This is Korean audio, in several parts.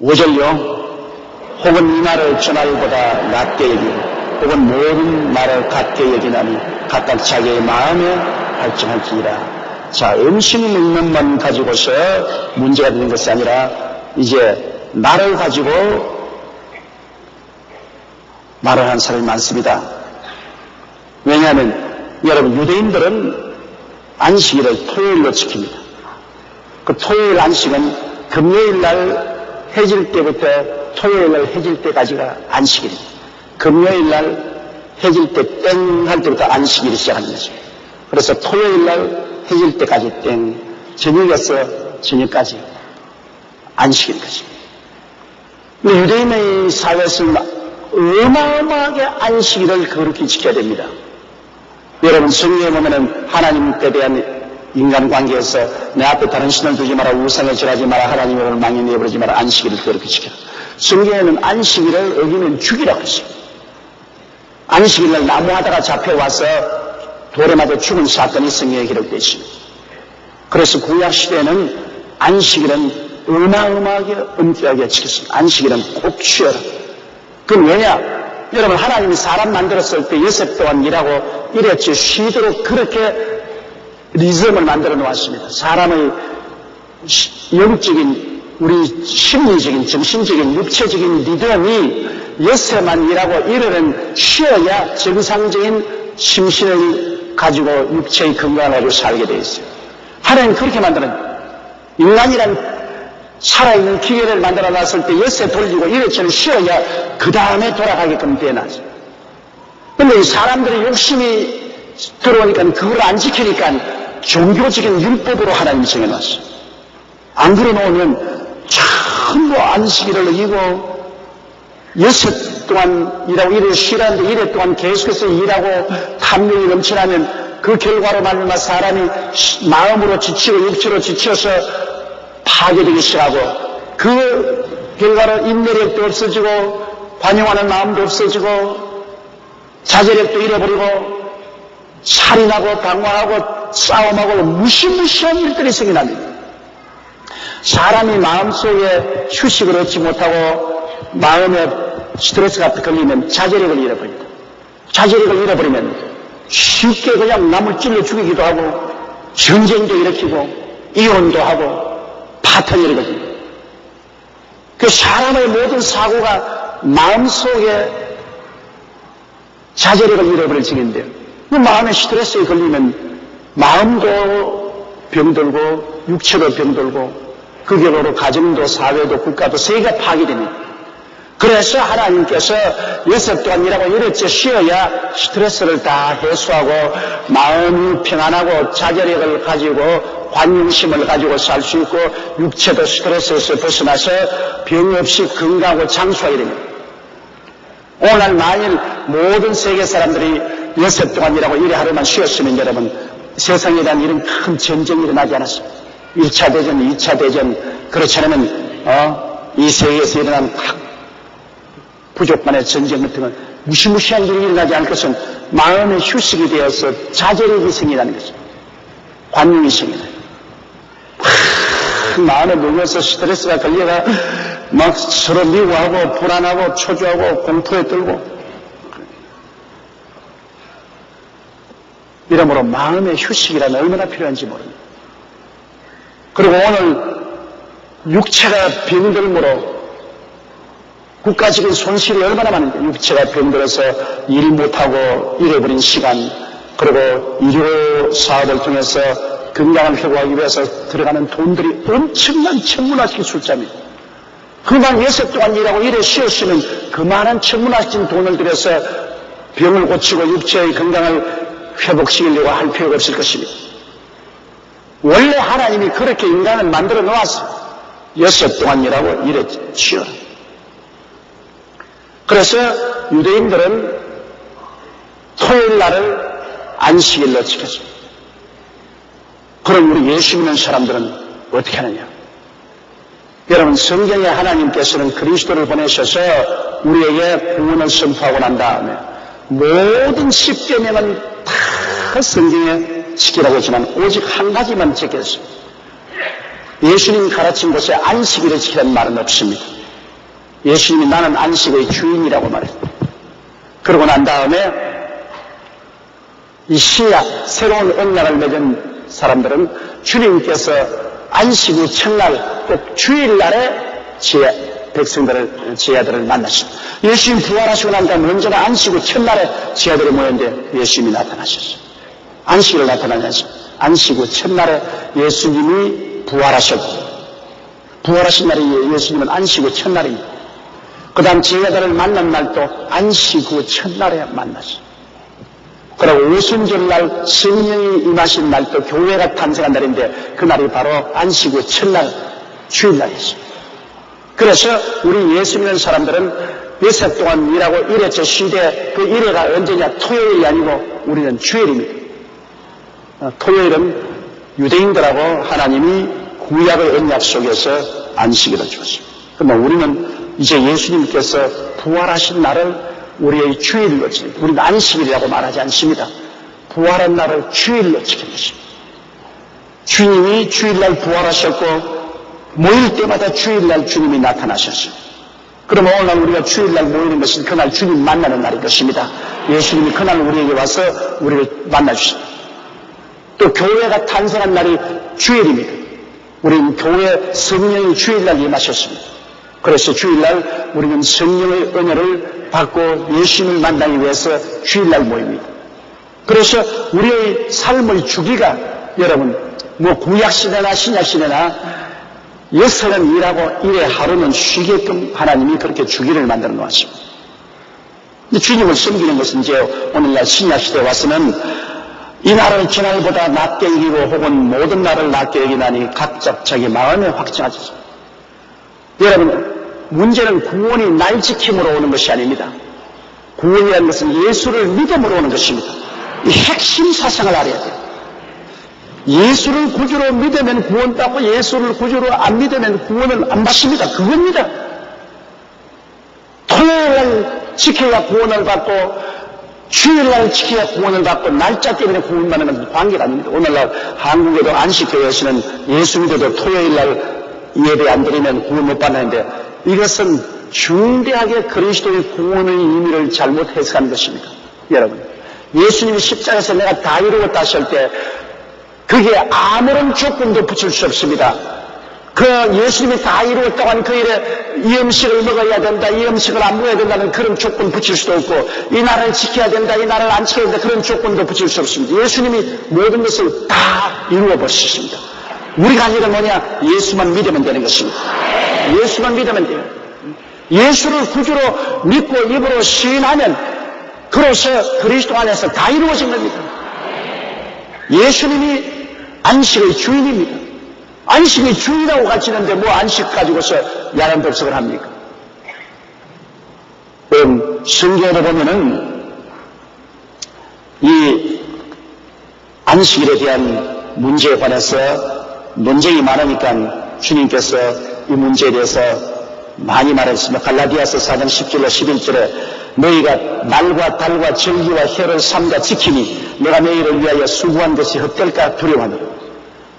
오절요 혹은 이 말을 저 말보다 낫게 여기고 혹은 모든 말을 같게 여기나니 각각 자기의 마음에 발전할지니라. 자, 음식 먹는 만 가지고서 문제가 되는 것이 아니라 이제 말을 가지고 말을 하는 사람이 많습니다. 왜냐하면 여러분, 유대인들은 안식일을 토요일로 지킵니다. 그 토요일 안식은 금요일 날 해질 때부터 토요일 날 해질 때까지가 안식일입니다. 금요일 날 해질 때 땡 할 때부터 안식일이 시작하는 거죠. 그래서 토요일 날 해질 때까지 땡, 저녁에서 저녁까지 안식일인 거죠. 근데 유대인의 사회에서는 어마어마하게 안식일을 그렇게 지켜야 됩니다. 여러분, 성경에 보면은 하나님께 대한 인간관계에서 내 앞에 다른 신을 두지 마라, 우상을 절하지 마라, 하나님을 망에 내버리지 마라, 안식일을 그렇게 지켜라. 성경에는 안식일을 어기면 죽이라고 했어요. 안식일날 나무하다가 잡혀와서 돌에 맞아 죽은 사건이 성경에 기록되어 있습니다. 그래서 구약시대에는 안식일은 어마어마하게 엄격하게 지켰습니다. 안식일은 꼭 쉬어라. 그럼 왜냐? 여러분, 하나님이 사람 만들었을 때 6일 동안 일하고 이랬지 쉬도록 그렇게 리듬을 만들어 놓았습니다. 사람의 영적인, 우리 심리적인, 정신적인, 육체적인 리듬이 6일만 일하고 일요일은 쉬어야 정상적인 심신을 가지고 육체의 건강을 가지고 살게 되어 있어요. 하나님 그렇게 만들었는데 인간이란 살아있는 기계를 만들어 놨을 때 6일 돌리고 일요일은 쉬어야 그 다음에 돌아가게끔 되어놨어요. 그런데 사람들의 욕심이 들어오니까 그걸 안 지키니까 종교적인 율법으로 하나님이 정해놨어요. 안 그러놓으면 전부 안식일을 어기고 6일 동안 일하고 일을 쉬라는데 1회 동안 계속해서 일하고 탐욕이 넘쳐나면 그 결과로 말미암아 사람이 마음으로 지치고 육체로 지쳐서 파괴되기 시작하고 그 결과로 인내력도 없어지고 관용하는 마음도 없어지고 자제력도 잃어버리고 살인하고 방황하고 싸움하고 무시무시한 일들이 생겨납니다. 사람이 마음속에 휴식을 얻지 못하고 마음에 스트레스가 걸리면 자제력을 잃어버립니다. 자제력을 잃어버리면 쉽게 그냥 남을 찔러 죽이기도 하고 전쟁도 일으키고 이혼도 하고 파탄이 일어납니다. 그 사람의 모든 사고가 마음속에 자제력을 잃어버릴 징인데요. 그 마음에 스트레스에 걸리면 마음도 병들고 육체도 병들고 그 결과로 가정도 사회도 국가도 세계가 파괴됩니다. 그래서 하나님께서 6일 동안 일하고 일요일째 쉬어야 스트레스를 다 해소하고 마음이 평안하고 자제력을 가지고 관용심을 가지고 살 수 있고 육체도 스트레스에서 벗어나서 병 없이 건강하고 장수하게 됩니다. 오늘 만일 모든 세계 사람들이 6일 동안 일하고 일에 하루만 쉬었으면 여러분 세상에 대한 이런 큰 전쟁이 일어나지 않았습니다. 1차 대전, 2차 대전 그렇지 않으면 이 세계에서 일어난 부족만의 전쟁 같은 건 무시무시한 일이 일어나지 않을 것은 마음의 휴식이 되어서 자제력이 생기라는 것입니다. 관용이 생기나요. 마음에 눌려서 스트레스가 걸려가 막 서로 미워하고 불안하고 초조하고 공포에 떨고 이러므로 마음의 휴식이란 얼마나 필요한지 모릅니다. 그리고 오늘 육체가 병들므로 국가적인 손실이 얼마나 많은데 육체가 병들어서 일 못하고 잃어버린 시간 그리고 의료 사업을 통해서 건강을 회복하기 위해서 들어가는 돈들이 엄청난 천문학적인 숫자입니다. 그만 6일 동안 일하고 일에 쉬었으면 그만한 천문학적인 돈을 들여서 병을 고치고 육체의 건강을 회복시키려고 할 필요가 없을 것입니다. 원래 하나님이 그렇게 인간을 만들어 놓았어요. 6일 동안 일하고 일에 쉬어라. 그래서 유대인들은 토요일 날을 안식일로 지켰습니다. 그럼 우리 예수 믿는 사람들은 어떻게 하느냐? 여러분 성경에 하나님께서는 그리스도를 보내셔서 우리에게 구원을 선포하고 난 다음에 모든 10계명은 다 성경에 지키라고 했지만 오직 한 가지만 지켰습니다. 예수님 가르친 곳에 안식일을 지키라는 말은 없습니다. 예수님이 나는 안식의 주인이라고 말했습니다. 그러고 난 다음에 이 신약, 새로운 언약을 맺은 사람들은 주님께서 안식 후 첫날, 꼭 주일날에 백성들을, 제자들을 만나십니다. 예수님 부활하시고 난 다음에 언제나 안식 후 첫날에 제자들이 모였는데 예수님이 나타나셨어요. 안식일 나타나지 않습니다. 안식 후 첫날에 예수님이 부활하셨고, 부활하신 날이 예수님은 안식 후 첫날입니다. 그 다음 제자들을 만난 날도 안식 후 첫날에 만났어요. 그리고 오순절날 성령이 임하신 날도 교회가 탄생한 날인데 그날이 바로 안식 후 첫날 주일날이었어요. 그래서 우리 예수 믿는 사람들은 몇세 동안 일하고 일회 시대 그 일회가 언제냐? 토요일이 아니고 우리는 주일입니다. 토요일은 유대인들하고 하나님이 구약의 언약 속에서 안식일을 주었습니다. 그러나 우리는 이제 예수님께서 부활하신 날을 우리의 주일로 지킵니다. 우리는 안식일이라고 말하지 않습니다. 부활한 날을 주일로 지키는 것입니다. 주님이 주일날 부활하셨고 모일 때마다 주일날 주님이 나타나셨어요. 그러면 오늘날 우리가 주일날 모이는 것은 그날 주님 만나는 날인 것입니다. 예수님이 그날 우리에게 와서 우리를 만나주십니다. 또 교회가 탄생한 날이 주일입니다. 우리는 교회 성령이 주일날 임하셨습니다. 그래서 주일날 우리는 성령의 은혜를 받고 예수님을 만나기 위해서 주일날 모입니다. 그래서 우리의 삶의 주기가 여러분 구약시대나 신약시대나 예서는 일하고 일에 하루는 쉬게끔 하나님이 그렇게 주기를 만들어 놓았습니다. 주님을 섬기는 것은 이제 오늘날 신약시대에 와서는 이 날을 지날보다 낮게 여기고 혹은 모든 날을 낮게 여기나니 각자 자기 마음에 확증하지. 여러분 문제는 구원이 날 지킴으로 오는 것이 아닙니다. 구원이라는 것은 예수를 믿음으로 오는 것입니다. 이 핵심 사상을 알아야 돼요. 예수를 구주로 믿으면 구원받고 예수를 구주로 안 믿으면 구원을 안 받습니다. 그겁니다. 토요일날 지켜야 구원을 받고 주일날 지켜야 구원을 받고 날짜 때문에 구원받는 것은 관계가 아닙니다. 오늘날 한국에도 안식교회에서는 예수 믿어도 토요일날 예배 안 드리면 구원 못 받는데 이것은 중대하게 그리스도의 구원의 의미를 잘못 해석하는 것입니다. 여러분 예수님이 십자가에서 내가 다 이루었다 하실 때 그게 아무런 조건도 붙일 수 없습니다. 그 예수님이 다 이루었다고 하는 그 일에 이 음식을 먹어야 된다, 이 음식을 안 먹어야 된다는 그런 조건 붙일 수도 없고 이 날을 지켜야 된다, 이 날을 안 지켜야 된다 그런 조건도 붙일 수 없습니다. 예수님이 모든 것을 다 이루어 버리셨습니다. 우리가 할 일은 뭐냐? 예수만 믿으면 되는 것입니다. 예수만 믿으면 돼요. 예수를 구주로 믿고 입으로 시인하면 그로서 그리스도 안에서 다 이루어진 겁니다. 예수님이 안식의 주인입니다. 안식의 주인이라고 가르치는데 뭐 안식 가지고서 야간 접속을 합니까? 성경에 보면은 이 안식일에 대한 문제에 관해서 논쟁이 많으니까 주님께서 이 문제에 대해서 많이 말했습니다. 갈라디아서 4장 10절로 11절에 너희가 날과 달과 절기와 해를 삼가 지키니 내가 너희를 위하여 수고한 것이 헛될까 두려워하노라.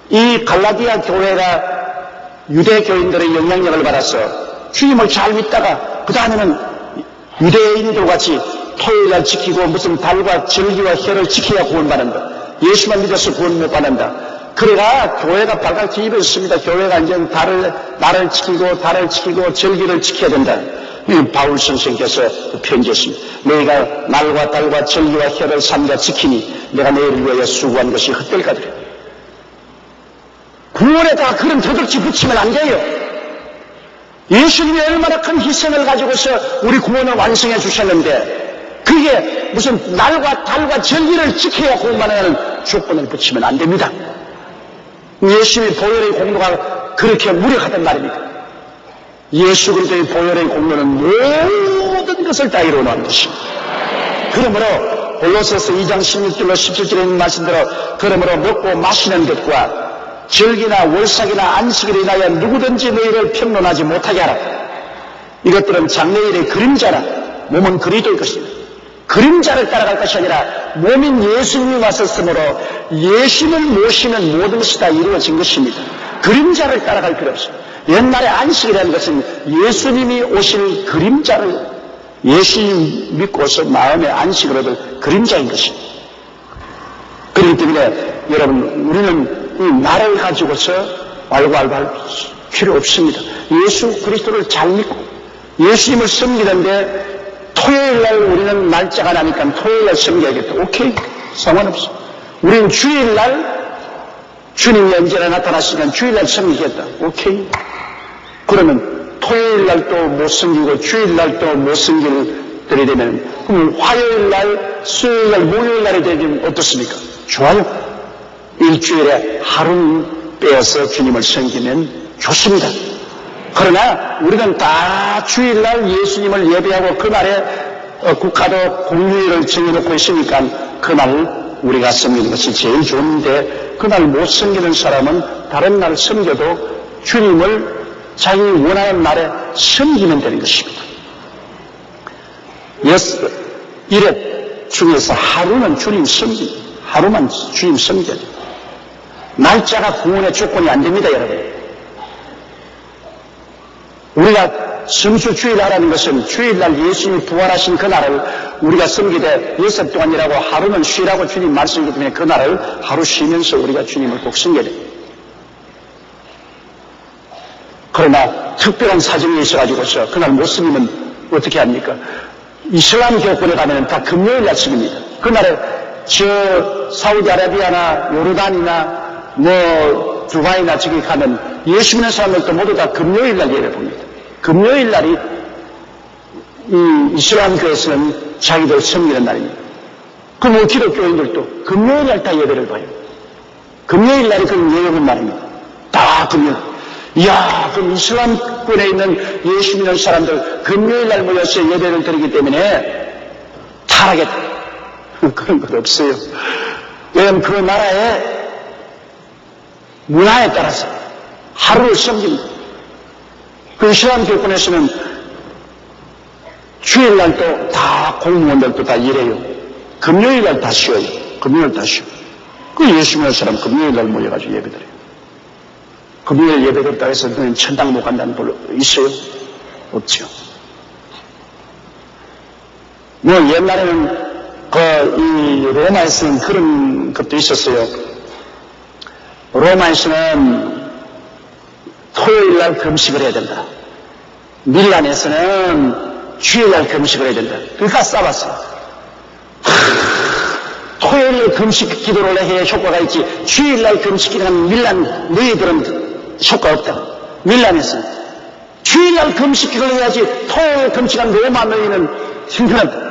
이 갈라디아 교회가 유대 교인들의 영향력을 받아서 주님을 잘 믿다가 그 다음에는 유대인들 같이 토요일날 지키고 무슨 달과 절기와 해를 지켜야 구원받는다. 예수만 믿어서 구원 못 받는다. 그래가 교회가 발각 뒤집어졌습니다. 교회가 이제 날을 지키고 절기를 지켜야 된다. 바울 선생께서 편지했습니다. 너희가 날과 달과 절기와 해를 삼가 지키니 내가 너희를 위하여 수고한 것이 헛될까 두려. 구원에다가 그런 도덕지 붙이면 안 돼요. 예수님이 얼마나 큰 희생을 가지고서 우리 구원을 완성해 주셨는데 그게 무슨 날과 달과 절기를 지켜야 구원받는 조건을 붙이면 안 됩니다. 예수님의 보혈의 공로가 그렇게 무력하단 말입니다. 예수 그리스도의 보혈의 공로는 모든 것을 다 이루어놓은 것입니다. 그러므로 골로새서 2장 16절로 17절에 있는 말씀대로 그러므로 먹고 마시는 것과 절기나 월삭이나 안식일에 인하여 누구든지 너희를 평론하지 못하게 하라. 이것들은 장래일의 그림자라. 몸은 그리스도일 것입니다. 그림자를 따라갈 것이 아니라 몸인 예수님이 왔었으므로 예수님을 모시면 모든 것이 다 이루어진 것입니다. 그림자를 따라갈 필요 없습니다. 옛날에 안식이라는 것은 예수님이 오실 그림자를 예수님 믿고서 마음의 안식을 얻을 그림자인 것입니다. 그렇기 때문에 여러분, 우리는 이 나를 가지고서 왈가왈부할 필요 없습니다. 예수 그리스도를 잘 믿고 예수님을 섬기는데 토요일날 우리는 날짜가 나니까 토요일날 섬겨야겠다. 오케이, 상관없어. 우리는 주일날 주님이 언제나 나타나시면 주일날 섬기겠다. 오케이. 그러면 토요일날 또 못 섬기고 주일날 또 못 섬길 때이 되면 그럼 화요일날, 수요일날, 목요일날이 되면 어떻습니까? 좋아요. 일주일에 하루는 빼어서 주님을 섬기면 좋습니다. 그러나 우리는 다 주일날 예수님을 예배하고 그날에 국가도 공휴일을 정해놓고 있으니까 그날 우리가 섬기는 것이 제일 좋은데 그날 못 섬기는 사람은 다른 날 섬겨도 주님을 자기 원하는 날에 섬기면 되는 것입니다. 일회 중에서 하루는 주님 섬기, 하루만 주님 섬겨야 돼요. 날짜가 구원의 조건이 안 됩니다, 여러분. 우리가 성수 주일 하라는 것은 주일날 예수님이 부활하신 그날을 우리가 섬기되 6일 동안 일하고 하루는 쉬라고 주님 말씀이기 때문에 그날을 하루 쉬면서 우리가 주님을 꼭 섬겨야 돼요. 그러나 특별한 사정이 있어가지고서 그날 못 섬기면 어떻게 합니까? 이슬람 교권에 가면 다 금요일날 섬깁니다. 그날에 저 사우디아라비아나 요르단이나 뭐 두바이나 저기 가면 예수 믿는 사람들도 모두 다 금요일날 예배 봅니다. 금요일날이 이 이슬람교에서는 자기들 섬기는 날입니다. 그럼 기독교인들도 금요일날 다 예배를 봐요. 금요일날이 그럼 예배 본 날입니다. 다 금요일. 이야, 그럼 이슬람권에 있는 예수 믿는 사람들 금요일날 모여서 예배를 드리기 때문에 타락했다. 그런 것 없어요. 왜냐하면 그 나라의 문화에 따라서 하루를 섬깁니다. 그 이슬람 교권에서는 주일날도 다 공무원들도 다 일해요. 금요일날 다 쉬어요. 금요일 다 쉬어요. 그 예수 믿는 사람 금요일날 모여가지고 예배드려요. 금요일 예배드렸다 해서 너는 천당 못 간다는 분 있어요? 없죠. 뭐 옛날에는 이 로마에서는 그런 것도 있었어요. 로마에서는 토요일날 금식을 해야 된다. 밀란에서는 주일날 금식을 해야 된다. 그러니까 싸웠어요. 토요일 금식 기도를 해야 효과가 있지 주일날 금식 기도하면 밀란 너희들은 효과 없다. 밀란에서는 주일날 금식 기도를 해야지 토요일 금식한 로마 너희는 힘들었다.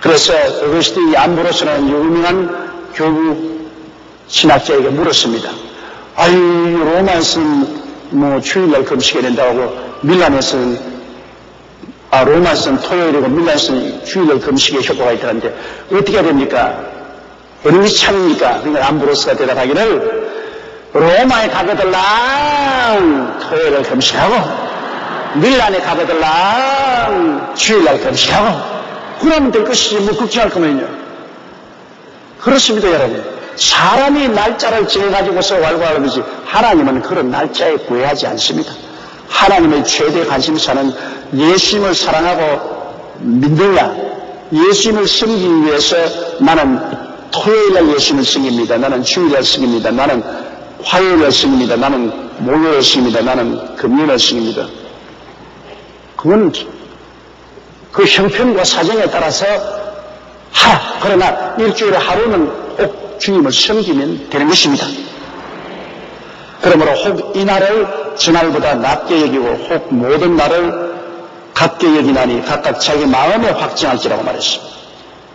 그래서 어거스틴 암브로스는 유명한 교부 신학자에게 물었습니다. 아유, 로마에서는 뭐 주일날 금식해야 된다고 하고 밀란에서는 로마에서는 토요일이고 밀란에서는 주일날 금식에 효과가 있다는데 어떻게 해야 됩니까? 어느 것이 참입니까? 그러니까 암브로스가 대답하기를 로마에 가거들랑 토요일날 금식하고 밀란에 가거들랑 주일날 금식하고 그러면 될 것이지 뭐 걱정할 거면요. 그렇습니다, 여러분. 사람이 날짜를 정해가지고서 왈가왈부하지 하나님은 그런 날짜에 구애하지 않습니다. 하나님의 최대 관심사는 예수님을 사랑하고 믿느냐, 예수님을 섬기기 위해서 나는 토요일날 예수님을 섬깁니다. 나는 주일날 섬깁니다. 나는 화요일날 섬깁니다. 나는 목요일날 섬깁니다. 나는 금요일날 섬깁니다. 그건 그 형편과 사정에 따라서 그러나 일주일에 하루는 꼭 주님을 섬기면 되는 것입니다. 그러므로 혹 이 날을 저날보다 낮게 여기고 혹 모든 날을 같게 여기나니 각각 자기 마음에 확증할지라고 말했습니다.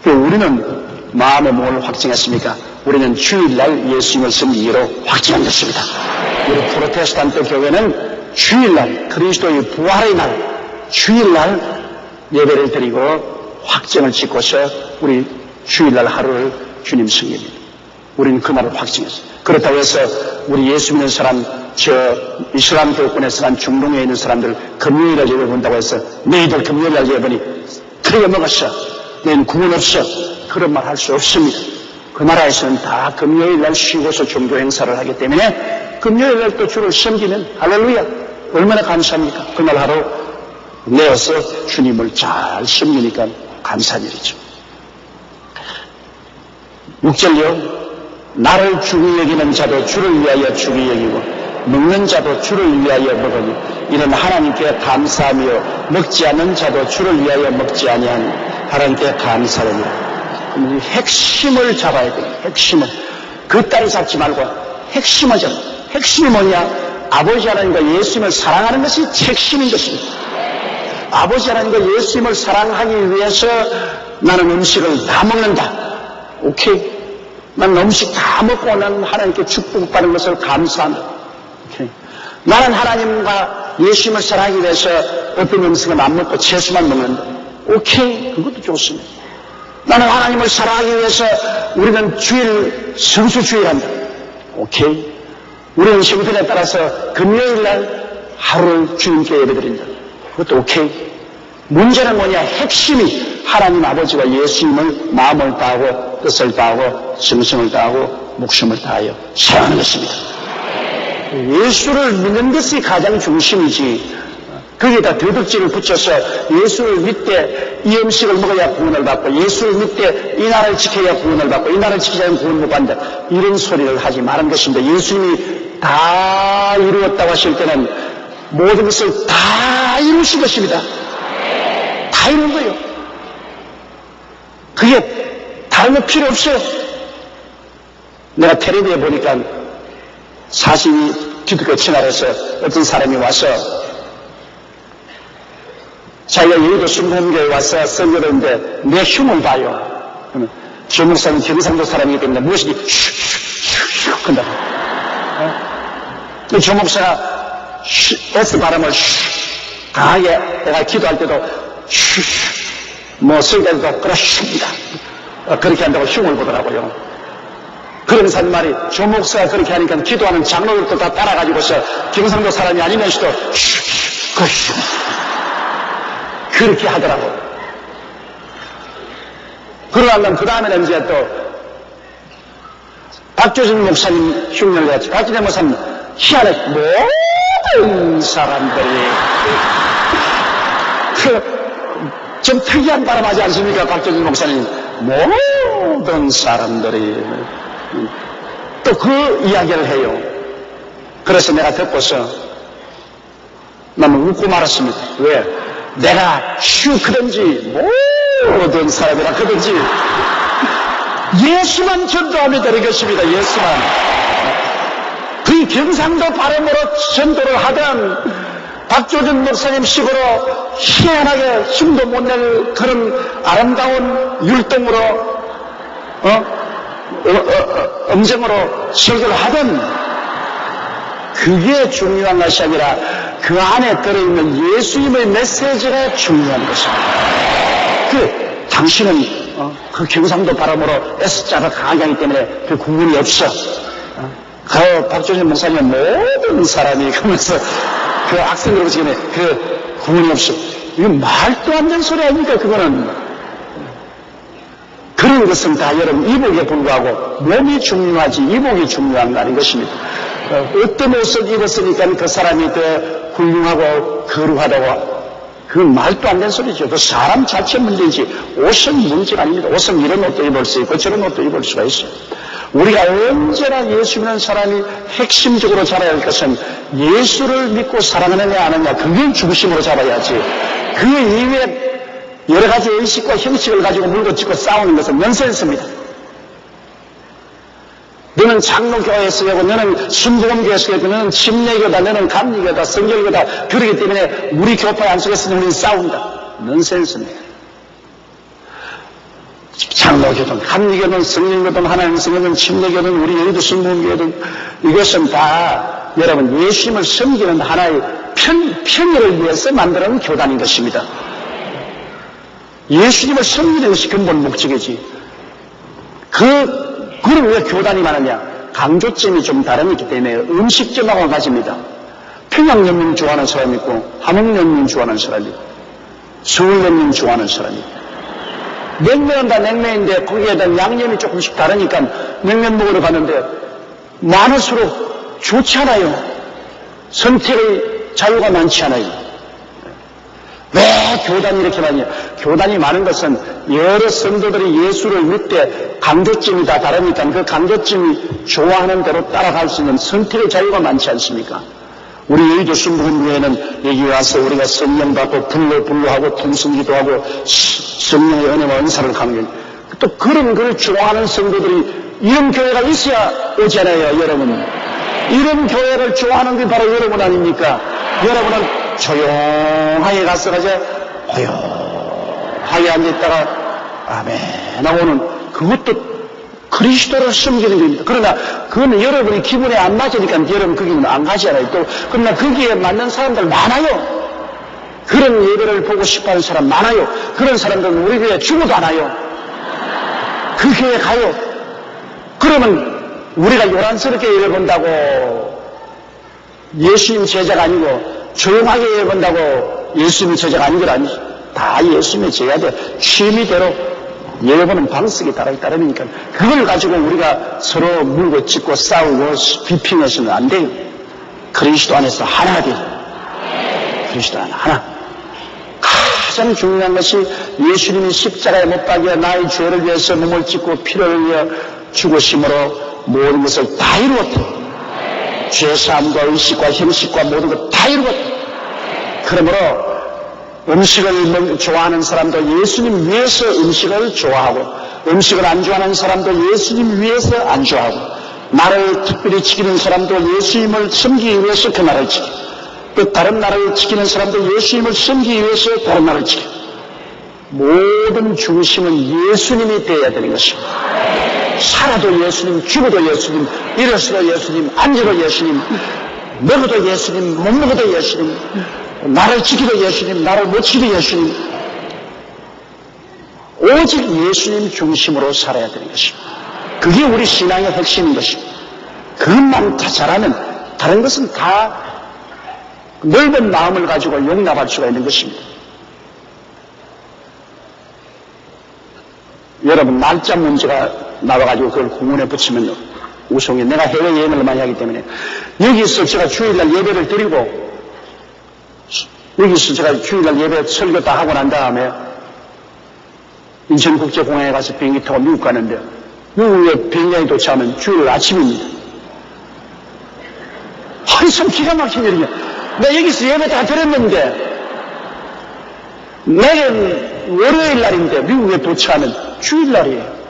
우리는 마음에 뭘 확증했습니까? 우리는 주일날 예수님을 섬기기로 확증한 것입니다. 우리 프로테스탄트 교회는 주일날 그리스도의 부활의 날 주일날 예배를 드리고 확정을 짓고서 우리 주일날 하루를 주님 섬깁니다. 우리는 그 날을 확증했어요. 그렇다고 해서 우리 예수 믿는 사람, 이슬람 교권에서 간 중동에 있는 사람들 금요일날 예배 본다고 해서 너희들 금요일날 예배 보니 틀려 먹었어. 너희는 구원 없어. 그런 말 할 수 없습니다. 그 나라에서는 다 금요일날 쉬고서 종교 행사를 하기 때문에 금요일날 또 주를 섬기면 할렐루야 얼마나 감사합니까? 그날 하루 내어서 주님을 잘 섬기니까 감사한 일이죠. 6절요. 나를 주기 여기는 자도 주를 위하여 주기 여기고 먹는 자도 주를 위하여 먹으니 이는 하나님께 감사하며 먹지 않는 자도 주를 위하여 먹지 아니하니 하나님께 감사하니라. 핵심을 잡아야 돼요. 핵심을. 그 따위 잡지 말고 핵심을 잡아. 핵심이 뭐냐? 아버지 하나님과 예수님을 사랑하는 것이 핵심인 것입니다. 아버지 하나님과 예수님을 사랑하기 위해서 나는 음식을 다 먹는다. 오케이. 나는 음식 다 먹고 나는 하나님께 축복받는 것을 감사한다. 오케이. 나는 하나님과 예수님을 사랑하기 위해서 어떤 음식은 안 먹고 채소만 먹는다. 오케이. 그것도 좋습니다. 나는 하나님을 사랑하기 위해서 우리는 주일, 성수주일한다. 오케이. 우리는 형편에 따라서 금요일날 하루를 주님께 예배드린다. 그것도 오케이. 문제는 뭐냐? 핵심이 하나님 아버지와 예수님을 마음을 다하고 뜻을 다하고 정성을 다하고 목숨을 다하여 사랑하는 것입니다. 예수를 믿는 것이 가장 중심이지 거기에다 도둑질을 붙여서 예수를 믿되 이 음식을 먹어야 구원을 받고 예수를 믿되 이 나라를 지켜야 구원을 받고 이 나라를 지키지 않으면 구원 못 받는다. 이런 소리를 하지 말은 것입니다. 예수님이 다 이루었다고 하실 때는 모든 것을 다 이루신 것입니다. 다 이룬 거예요. 그게 다른 거 필요 없어요. 내가 텔레비에 보니까 40이 기독교 채널에서 어떤 사람이 와서 자기가 여의도 순복음교회에 와서 설교를 내 흉을 봐요. 조 목사는 경상도 사람이기 때문에 무엇이지 슉슉슉 한다고. 조 목사가 S 발음을 강하게 내가 기도할 때도 슉슉 뭐 설교도 그렇습니다. 그렇게 한다고 흉을 보더라고요. 그러면서 한 말이 조 목사가 그렇게 하니까 기도하는 장로들도 다 따라가지고서 경상도 사람이 아니면서도 슉슉 그렇습니다. 그렇게 하더라고. 그러면 그 다음에는 이제 또 박조진 목사님 흉내를 내었지. 박조진 목사님 희한해. 모든 사람들이 좀 특이한 발음 하지 않습니까? 박조진 목사님. 모든 사람들이 또 그 이야기를 해요. 그래서 내가 듣고서 나는 웃고 말았습니다. 왜? 내가 슈크든지 모든 사람이라 그든지 예수만 전도하면 되는 것입니다. 예수만. 그 경상도 발음으로 전도를 하던 박조준 목사님 식으로 희한하게 힘도 못 낼 그런 아름다운 율동으로 음정으로 설교를 하던 그게 중요한 것이 아니라 그 안에 들어있는 예수님의 메시지가 중요한 것입니다. 당신은 그 경상도 발음으로 S자가 강하게 하기 때문에 그 구분이 없어. 그 박조진 목사님 모든 사람이 그러면서 그 악성으로 지금 그 구분이 없어. 이건 말도 안 되는 소리 아닙니까? 그거는. 그런 것은 다 여러분 이복에 불과하고 몸이 중요하지 이복이 중요한 거 아닌 것입니다. 어떤 옷을 입었으니까 그 사람이 더 훌륭하고 거룩하다고 그건 말도 안 되는 소리죠. 그 사람 자체 문제이지 옷은 문제가 아닙니다. 옷은 이런 옷도 입을 수 있고 저런 옷도 입을 수가 있어요. 우리가 언제나 예수 믿는 사람이 핵심적으로 잡아야 할 것은 예수를 믿고 사랑하느냐 안 하느냐 그걸 중심으로 잡아야지 그 이외에 여러 가지 의식과 형식을 가지고 물고 짚고 싸우는 것은 넌센스입니다. 너는 장로교회에서 하고 너는 순복음교회에서 하고 너는 침례교다 너는 감리교다 성결교다 그러기 때문에 우리 교파 안속에서 우리는 싸운다. 넌센스입니다. 장로교든 감리교든 성령교든 하나님 성교든 침례교든 우리 여의도 순복음교회든 이것은 다 여러분 예수님을 섬기는 하나의 편의를 위해서 만들어낸 교단인 것입니다. 예수님을 섬기는 것이 근본 목적이지. 그걸 왜 교단이 많으냐? 강조점이 좀 다르기 때문에 음식점하고 가집니다. 평양냉면 좋아하는 사람이 있고 함흥냉면 좋아하는 사람이 있고 서울냉면 좋아하는 사람이 있고 냉면은 다 냉면인데 거기에다 양념이 조금씩 다르니까 냉면 먹으러 가는데 많을수록 좋지 않아요. 선택의 자유가 많지 않아요. 왜 교단이 이렇게 많냐? 교단이 많은 것은 여러 성도들이 예수를 믿되 강조점이 다 다르니까 그 강조점이 좋아하는 대로 따라갈 수 있는 선택의 자유가 많지 않습니까? 우리 여의도 순복음교회는 여기 와서 우리가 성령 받고 분로하고 통성기도 하고 성령의 은혜와 은사를 강조해. 또 그런 걸 좋아하는 성도들이 이런 교회가 있어야 오잖아요, 여러분. 이런 교회를 좋아하는 게 바로 여러분 아닙니까? 여러분은 조용하게 가서가지고 고요하게 앉아있다가 아멘 하고는 그것도 그리스도를 섬기는 겁니다. 그러나 그거는 여러분이 기분에 안 맞으니까 여러분 거기는 안 가잖아요. 또 그러나 거기에 맞는 사람들 많아요. 그런 예배를 보고 싶어하는 사람 많아요. 그런 사람들은 우리 교회에 죽어도 안 와요. 그 교회에 가요. 그러면 우리가 요란스럽게 예배 본다고 예수님 제자가 아니고 조용하게 예배 본다고 예수님 제자가 아닌 건 아니죠. 다 예수님의 제자들 취미대로 예배 보는 방식이 따르니까 그걸 가지고 우리가 서로 물고 찢고 싸우고 비평해서는 안 돼요. 그리스도 안에서 하나 돼요. 그리스도 안에 하나. 가장 중요한 것이 예수님이 십자가에 못 박여 나의 죄를 위해서 몸을 찢고 피를 위해 죽으심으로 모든 것을 다 이루었다. 죄사함과 의식과 형식과 모든 것 다 이루었다. 그러므로 음식을 좋아하는 사람도 예수님 위해서 음식을 좋아하고 음식을 안 좋아하는 사람도 예수님 위해서 안 좋아하고 나를 특별히 지키는 사람도 예수님을 섬기기 위해서 그 나라를 지키고 또 다른 나라를 지키는 사람도 예수님을 섬기기 위해서 다른 나라를 지키고 모든 중심은 예수님이 되어야 되는 것입니다. 살아도 예수님, 죽어도 예수님, 일어서도 예수님, 앉아도 예수님, 먹어도 예수님, 못 먹어도 예수님, 나를 지키도 예수님, 나를 못 지키도 예수님. 오직 예수님 중심으로 살아야 되는 것입니다. 그게 우리 신앙의 핵심인 것입니다. 그것만 다 잘하면 다른 것은 다 넓은 마음을 가지고 용납할 수가 있는 것입니다. 여러분 날짜 문제가 나와가지고 그걸 공문에 붙이면 우송이 내가 해외여행을 많이 하기 때문에 여기서 제가 주일날 예배를 드리고 여기서 제가 주일날 예배 설교 다 하고 난 다음에 인천국제공항에 가서 비행기 타고 미국 가는데 미국에 비행장에 도착하면 주일 아침입니다. 한참 기가 막힌 일이냐. 내가 여기서 예배 다 드렸는데 내일은 월요일 날인데 미국에 도착하면 주일날이에요.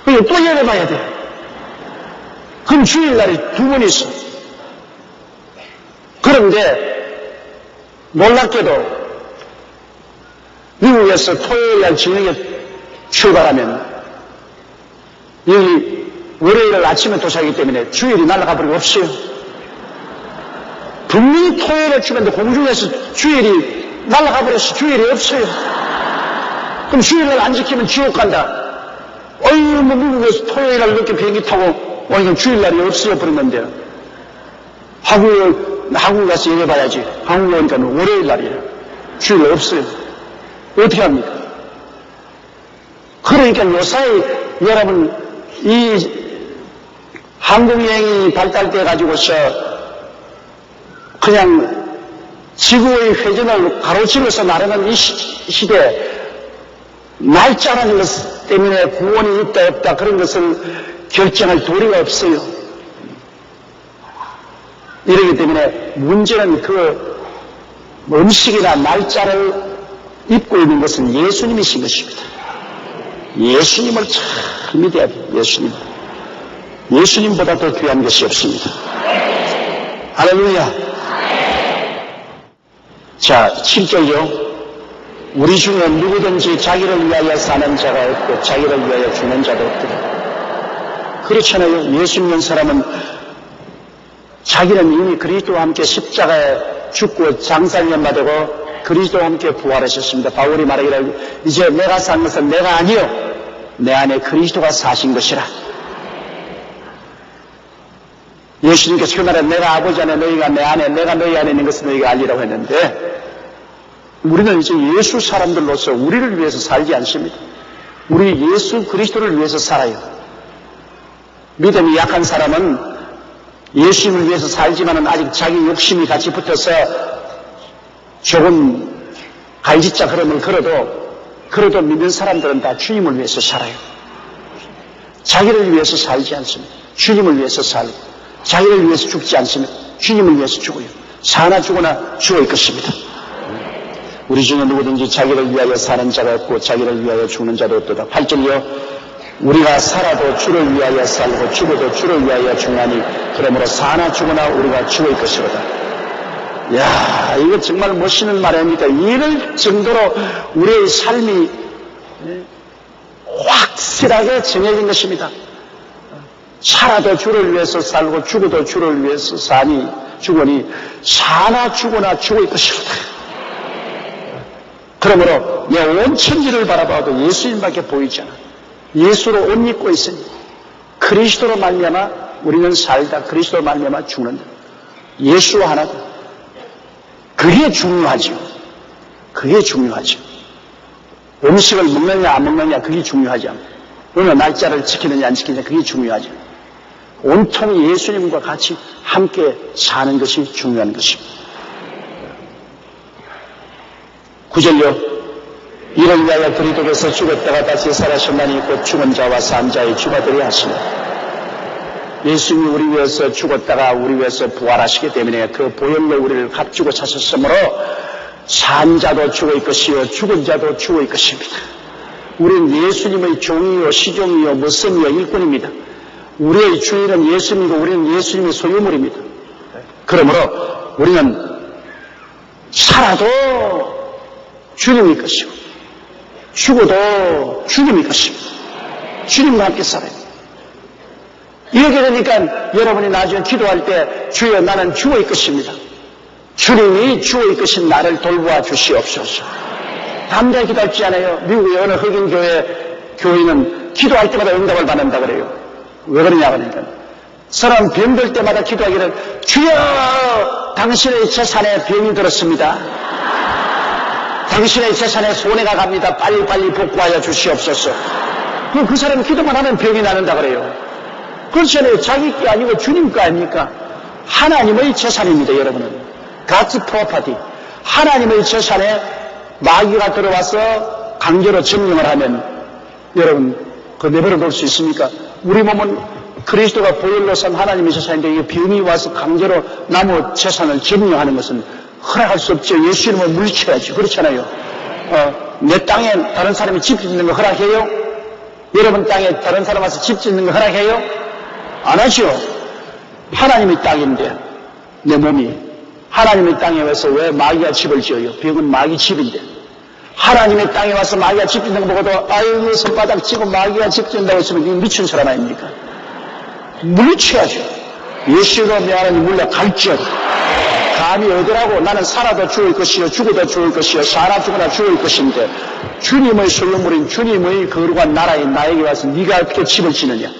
그리고 또 예배 봐야 돼. 그럼 주일날이 두 번 있어. 그런데 놀랍게도 미국에서 토요일날 저녁에 출발하면 여기 월요일 아침에 도착하기 때문에 주일이 날아가 버리고 없어요. 분명히 토요일에 출발했는데 공중에서 주일이 날아가 버렸어. 주일이 없어요. 그럼 주일날 안 지키면 지옥 간다. 어휴, 뭐 미국에서 토요일날 이렇게 비행기 타고 오니까 주일날이 없어져 버린 건데 한국 가서 예배 봐야지. 한국에 오니까 월요일날이에요. 주일 없어요. 어떻게 합니까? 그러니까 요사이 여러분 이 항공여행이 발달돼 가지고서 그냥 지구의 회전을 가로질러서 나르는 이 시대에 날짜라는 것 때문에 구원이 있다 없다 그런 것을 결정할 도리가 없어요. 이러기 때문에 문제는 그 음식이나 날짜를 입고 있는 것은 예수님이신 것입니다. 예수님을 잘 믿어야 돼요. 예수님보다 더 귀한 것이 없습니다. 할렐루야. 자, 7절요. 우리 중에 누구든지 자기를 위하여 사는 자가 없고 자기를 위하여 죽는 자도 없더라. 그렇잖아요. 예수 믿는 사람은 자기는 이미 그리스도와 함께 십자가에 죽고 장사년 받고 그리스도와 함께 부활하셨습니다. 바울이 말하기를 이제 내가 산 것은 내가 아니요 내 안에 그리스도가 사신 것이라. 예수님께서 그 말에 내가 아버지 안에 너희가 내 안에 내가 너희 안에 있는 것을 너희가 알리라고 했는데 우리는 이제 예수 사람들로서 우리를 위해서 살지 않습니다. 우리 예수 그리스도를 위해서 살아요. 믿음이 약한 사람은 예수님을 위해서 살지만은 아직 자기 욕심이 같이 붙어서 조금 갈짓자 걸음을 걸어도 믿는 사람들은 다 주님을 위해서 살아요. 자기를 위해서 살지 않습니다. 주님을 위해서 살고, 자기를 위해서 죽지 않습니다. 주님을 위해서 죽어요. 사나 죽으나 죽을 것입니다. 우리 중에 누구든지 자기를 위하여 사는 자가 없고 자기를 위하여 죽는 자도 없도다. 8절이요. 우리가 살아도 주를 위하여 살고 죽어도 주를 위하여 죽나니 그러므로 사나 죽으나 우리가 죽을 것이로다. 이야, 이거 정말 멋있는 말 아닙니까? 이럴 정도로 우리의 삶이 확실하게 정해진 것입니다. 살아도 주를 위해서 살고 죽어도 주를 위해서 죽으니 사나 죽으나 죽을 것이로다. 그러므로 내 온 천지를 바라봐도 예수님밖에 보이지 않아. 예수로 옷 입고 있으니 그리스도로 말미암아 우리는 살다, 그리스도로 말미암아 죽는다. 예수 하나다. 그게 중요하죠. 그게 중요하죠. 음식을 먹느냐 안 먹느냐 그게 중요하지 않아요. 어느 날짜를 지키느냐 안 지키느냐 그게 중요하죠. 온통 예수님과 같이 함께 사는 것이 중요한 것입니다. 9절요. 이를 위하여 그리스도께서 죽었다가 다시 살아셨나니 곧 죽은 자와 산 자의 주마들이 하시니 예수님이 우리 위해서 죽었다가 우리 위해서 부활하시기 때문에 그 보혈로 우리를 값주고 사셨으므로 산 자도 죽을 것이요 죽은 자도 죽을 것입니다. 우리는 예수님의 종이요 시종이요 무성이요 일꾼입니다. 우리의 주인은 예수님이고 우리는 예수님의 소유물입니다. 그러므로 우리는 살아도 주님의 것이고 죽어도 주님의 것입니다. 주님과 함께 살아요. 이렇게 되니까 여러분이 나중에 기도할 때 주여 나는 주의 것입니다. 주님이 주의 것인 나를 돌보아 주시옵소서. 담대히 기도할 지 않아요. 미국의 어느 흑인 교회는 기도할 때마다 응답을 받는다 그래요. 왜 그러냐 그러니까 사람 병들 때마다 기도하기를 주여 당신의 재산에 병이 들었습니다. 당신의 재산에 손해가 갑니다. 빨리빨리 복구하여 주시옵소서. 그 사람이 기도만 하면 병이 나는다 그래요. 그렇잖아요. 자기 게 아니고 주님 거 아닙니까? 하나님의 재산입니다. 여러분은 God's property. 하나님의 재산에 마귀가 들어와서 강제로 점령을 하면 여러분 그거 내버려 둘 수 있습니까? 우리 몸은 그리스도가 보혈로 산 하나님의 재산인데 이게 병이 와서 강제로 나무 재산을 점령하는 것은 허락할 수 없죠. 예수 이름을 물리쳐야지. 그렇잖아요. 내 땅에 다른 사람이 집 짓는 거 허락해요? 여러분 땅에 다른 사람 와서 집 짓는 거 허락해요? 안 하죠. 하나님의 땅인데 내 몸이 하나님의 땅에 와서 왜 마귀가 집을 지어요? 병은 마귀 집인데 하나님의 땅에 와서 마귀가 집 짓는 거 보고도 아이고 손바닥 쥐고 마귀가 집 짓는다고 했으면 이게 미친 사람 아닙니까? 물리쳐야죠. 예수로 미안하니 물려갈지어다. 감히 어디라고 나는 살아도 죽을 것이요 죽어도 죽을 것이요 살아 죽으나 죽을 것인데 주님의 소유물인 주님의 거룩한 나라에 나에게 와서 네가 어떻게 집을 지느냐?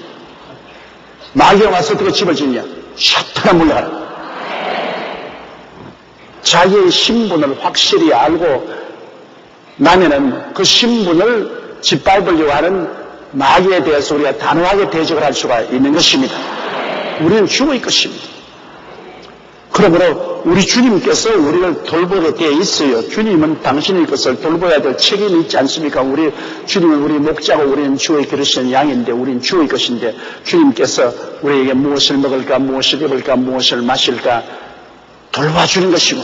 마귀가 와서 어떻게 집을 짓냐? 샤타나 물러가라. 자기의 신분을 확실히 알고 나면은 그 신분을 짓밟으려고 하는 마귀에 대해서 우리가 단호하게 대적을 할 수가 있는 것입니다. 우리는 주의 것입니다. 그러므로 우리 주님께서 우리를 돌보게 되어 있어요. 주님은 당신의 것을 돌봐야 될 책임이 있지 않습니까? 우리 주님은 우리 목자고 우리는 주의 기르시는 양인데 우리는 주의 것인데 주님께서 우리에게 무엇을 먹을까 무엇을 입을까 무엇을 마실까 돌봐주는 것이고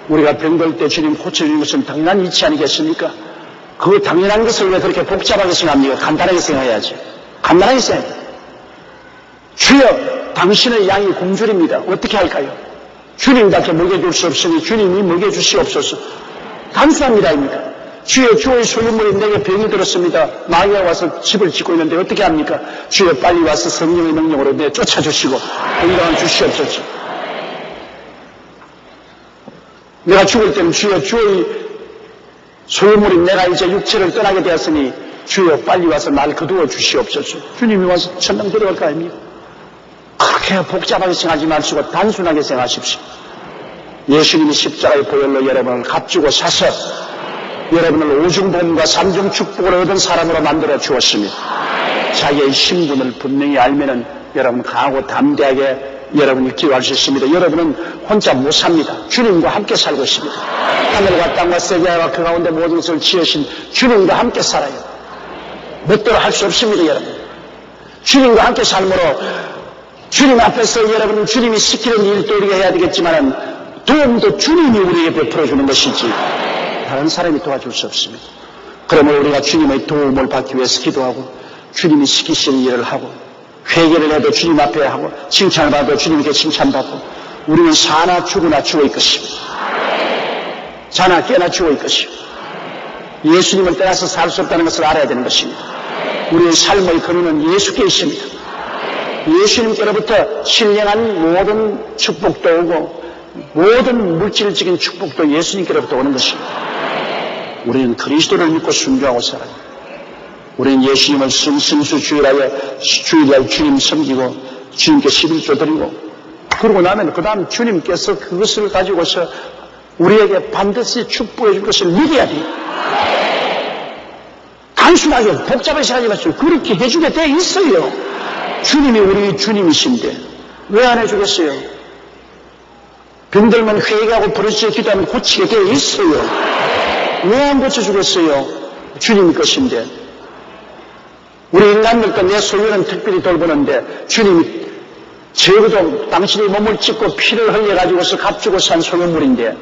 우리가 병들 때 주님 고쳐주는 것은 당연한 이치 아니겠습니까? 그 당연한 것을 왜 그렇게 복잡하게 생각합니까? 간단하게 생각해야지. 간단하게 생각해야 주여 당신의 양이 굶주립니다. 어떻게 할까요? 주님밖에 먹여줄 수 없으니 주님이 먹여주시옵소서. 단순합니다. 아닙니까? 주여 주의 소유물이 내게 병이 들었습니다. 마귀가 와서 집을 짓고 있는데 어떻게 합니까? 주여 빨리 와서 성령의 능력으로 내 쫓아주시고 건강을 주시옵소서. 내가 죽을 때는 주여 주의 소유물인 내가 이제 육체를 떠나게 되었으니 주여 빨리 와서 날 거두어 주시옵소서. 주님이 와서 천당 데려갈 거 아닙니까? 그렇게 복잡하게 생각하지 마시고 단순하게 생각하십시오. 예수님이 십자가의 보혈로 여러분을 값주고 사서 여러분을 오중복음과 삼중축복을 얻은 사람으로 만들어 주었습니다. 자기의 신분을 분명히 알면은 여러분 강하고 담대하게 여러분이 기도할 수 있습니다. 여러분은 혼자 못 삽니다. 주님과 함께 살고 있습니다. 하늘과 땅과 세계와 그 가운데 모든 것을 지으신 주님과 함께 살아요. 멋대로 할 수 없습니다, 여러분. 주님과 함께 삶으로 주님 앞에서 여러분 주님이 시키는 일도 우리가 해야 되겠지만은 도움도 주님이 우리에게 베풀어주는 것이지 다른 사람이 도와줄 수 없습니다. 그러므로 우리가 주님의 도움을 받기 위해서 기도하고 주님이 시키시는 일을 하고 회개를 해도 주님 앞에 하고 칭찬을 받아도 주님께 칭찬받고 우리는 사나 죽으나 죽을 것입니다. 자나 깨나 죽을 것입니다. 예수님을 떠나서 살 수 없다는 것을 알아야 되는 것입니다. 우리의 삶의 근원은 예수께 있습니다. 예수님께로부터 신령한 모든 축복도 오고 모든 물질적인 축복도 예수님께로부터 오는 것입니다. 우리는 그리스도를 믿고 순종하고 살아요. 우리는 예수님을 승승수 주일하여 주일날 주님 섬기고 주님께 11조 드리고 그러고 나면 그 다음 주님께서 그것을 가지고서 우리에게 반드시 축복해 줄 것을 믿어야 돼요. 단순하게 복잡하게 생각하지 마시고 그렇게 해주게 돼 있어요. 주님이 우리 주님이신데 왜 안 해주겠어요? 병들면 회개하고 부르짖어 기도하면 고치게 되어 있어요. 왜 안 고쳐주겠어요? 주님이 것인데. 우리 인간들도 내 소유는 특별히 돌보는데 주님이 적어도 당신이 몸을 찢고 피를 흘려가지고서 값주고 산 소유물인데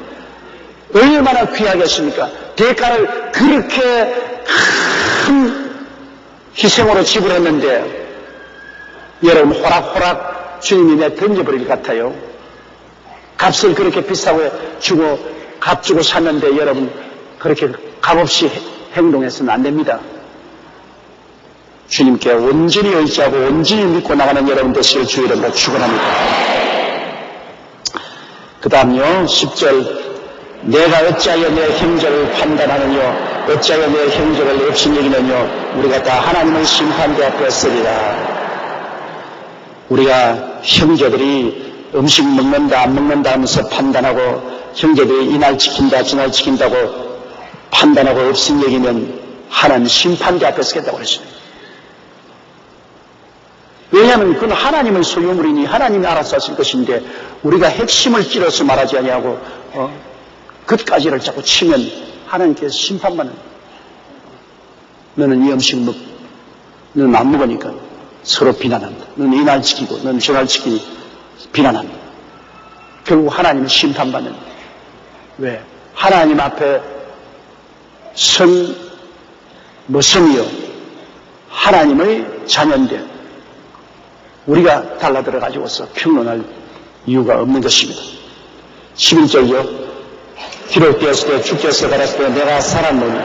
얼마나 귀하겠습니까? 대가를 그렇게 큰 희생으로 지불했는데 여러분 호락호락 주님이 내 던져버릴 것 같아요. 값을 그렇게 비싸게 주고 값주고 샀는데 여러분 그렇게 값없이 행동해서는 안 됩니다. 주님께 온전히 의지하고 온전히 믿고 나가는 여러분 되시길 주 이름으로 축원합니다. 그 다음요 10절 내가 어찌하여 내 형제를 판단하느뇨 어찌하여 내 형제를 업신여기느뇨 우리가 다 하나님의 심판대 앞에 서리라. 우리가 형제들이 음식 먹는다 안 먹는다 하면서 판단하고 형제들이 이날 지킨다 저날 지킨다고 판단하고 업신여기면 하나님 심판대 앞에 서겠다고 그랬어요. 왜냐하면 그건 하나님의 소유물이니 하나님이 알아서 하실 것인데 우리가 핵심을 찔러서 말하지 아니하고 끝까지를 자꾸 치면 하나님께서 심판받는 너는 이 음식 먹고 너는 안 먹으니까 서로 비난한다. 너는 이날 지키고 너는 저날 지키니 비난한다. 결국 하나님은 심판받는다. 왜? 하나님 앞에 무성이요 하나님의 자녀인데 우리가 달라들어 가지고서 평론할 이유가 없는 것입니다. 11절요. 기록되었을 때 주께서 가라사대 때 내가 살았노니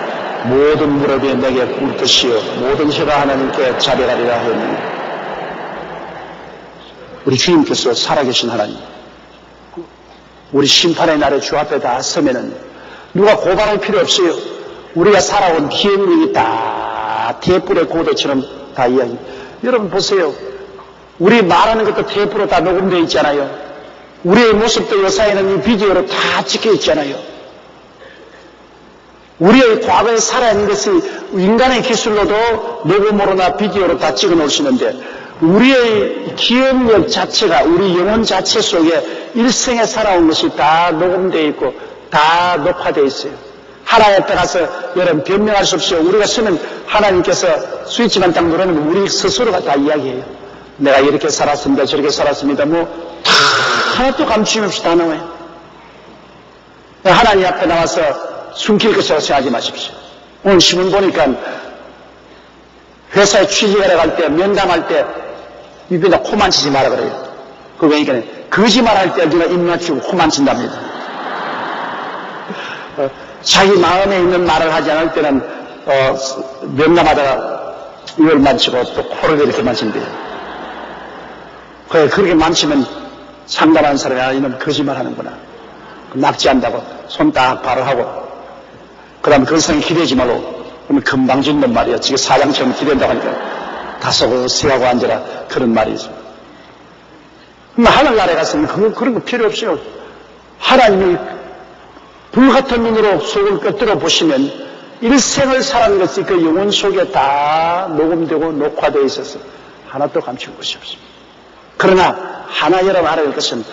모든 무릎이 내게 꿇을 것이요 모든 혀가 하나님께 자별하리라 하였느니 우리 주님께서 살아계신 하나님 우리 심판의 날에 주 앞에 다 서면은 누가 고발할 필요 없어요. 우리가 살아온 기억력이 다 테이프의 고도처럼 다 이야기. 여러분 보세요. 우리 말하는 것도 테이프로 다 녹음되어 있잖아요. 우리의 모습도 요사이는 이 비디오로 다 찍혀 있잖아요. 우리의 과거에 살아있는 것이 인간의 기술로도 녹음으로나 비디오로 다 찍어 놓을 수 있는데 우리의 기억력 자체가 우리 영혼 자체 속에 일생에 살아온 것이 다 녹음되어 있고 다 녹화되어 있어요. 하나님 앞에 가서 여러분 변명할 수 없어요. 우리가 쓰면 하나님께서 스위치만 딱 누르면 우리 스스로가 다 이야기해요. 내가 이렇게 살았습니다. 저렇게 살았습니다. 다 하나도 감추임 없이 다 나와요. 하나님 앞에 나와서 숨길 것이라고 생각하지 마십시오. 오늘 신문 보니까 회사에 취직하러 갈 때 면담할 때 입에다 코 만지지 마라 그래요. 그거 그러니까 거짓말할 때 누가 입 맞추고 코 만진답니다. 자기 마음에 있는 말을 하지 않을 때는 면담하다가 입을 만지고 또 코를 이렇게 만진대요. 그렇게 만지면 상담하는 사람이 이놈 거짓말 하는구나. 낙지한다고 손 딱 바로 하고 그 다음에 그 성에 기대지 말고 그러면 금방 짓는 말이야. 지금 사장처럼 기댄다고 하니까 다소곳하고 앉아라. 그런 말이죠. 하늘나라에 갔으면 그런 거 필요 없어요. 하나님이 불같은 눈으로 속을 꿰뚫어 보시면 일생을 살아는 것이 그 영혼 속에 다 녹음되고 녹화되어 있어서 하나도 감출 것이 없습니다. 그러나 하나 여러분 알아야 할 것은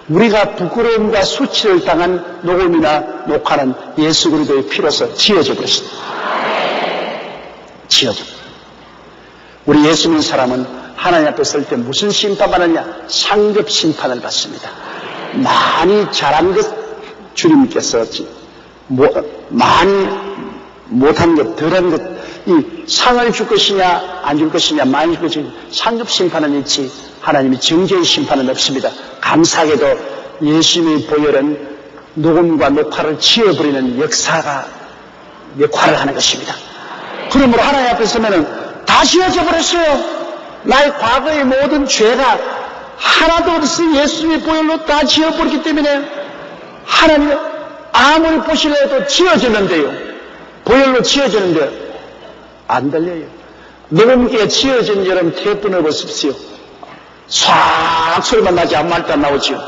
우리가 부끄러움과 수치를 당한 녹음이나 녹화는 예수 그리스도의 피로서 지어져 버렸습니다. 지어져 버렸습니다. 우리 예수 믿는 사람은 하나님 앞에 설 때 무슨 심판받느냐? 상급 심판을 받습니다. 많이 잘한 것 주님께서 많이 못한 것, 덜한 것, 이 상을 줄 것이냐 안 줄 것이냐 많이 줄 것이냐 상급 심판은 있지 하나님이 정죄의 심판은 없습니다. 감사하게도 예수님의 보혈은 녹음과 녹화를 지어버리는 역할을 하는 것입니다. 그러므로 하나님 앞에 서면은 다 지어져 버렸어요. 나의 과거의 모든 죄가 하나도 없이 예수님의 보혈로 다 지어버렸기 때문에 하나님 아무리 보시려 해도 지어지는데요. 보혈로 지어지는데 안 들려요. 녹음기에 지어진 여러분 테이프 넣어보십시오. 싹 소리만 나지 아무 말도 안 나오죠.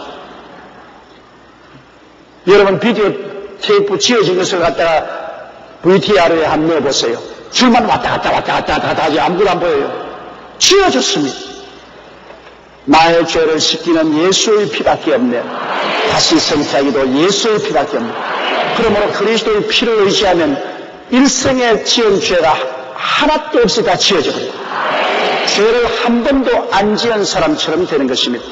여러분 비디오 테이프 지어진 것을 갖다가 VTR에 한번 넣어보세요. 줄만 왔다 갔다 하지 아무것도 안 보여요. 지어졌습니다. 나의 죄를 씻기는 예수의 피밖에 없네. 다시 성취하기도 예수의 피밖에 없네. 그러므로 그리스도의 피를 의지하면 일생에 지은 죄가 하나도 없이 다 지어져 버립니다. 죄를 한 번도 안 지은 사람처럼 되는 것입니다.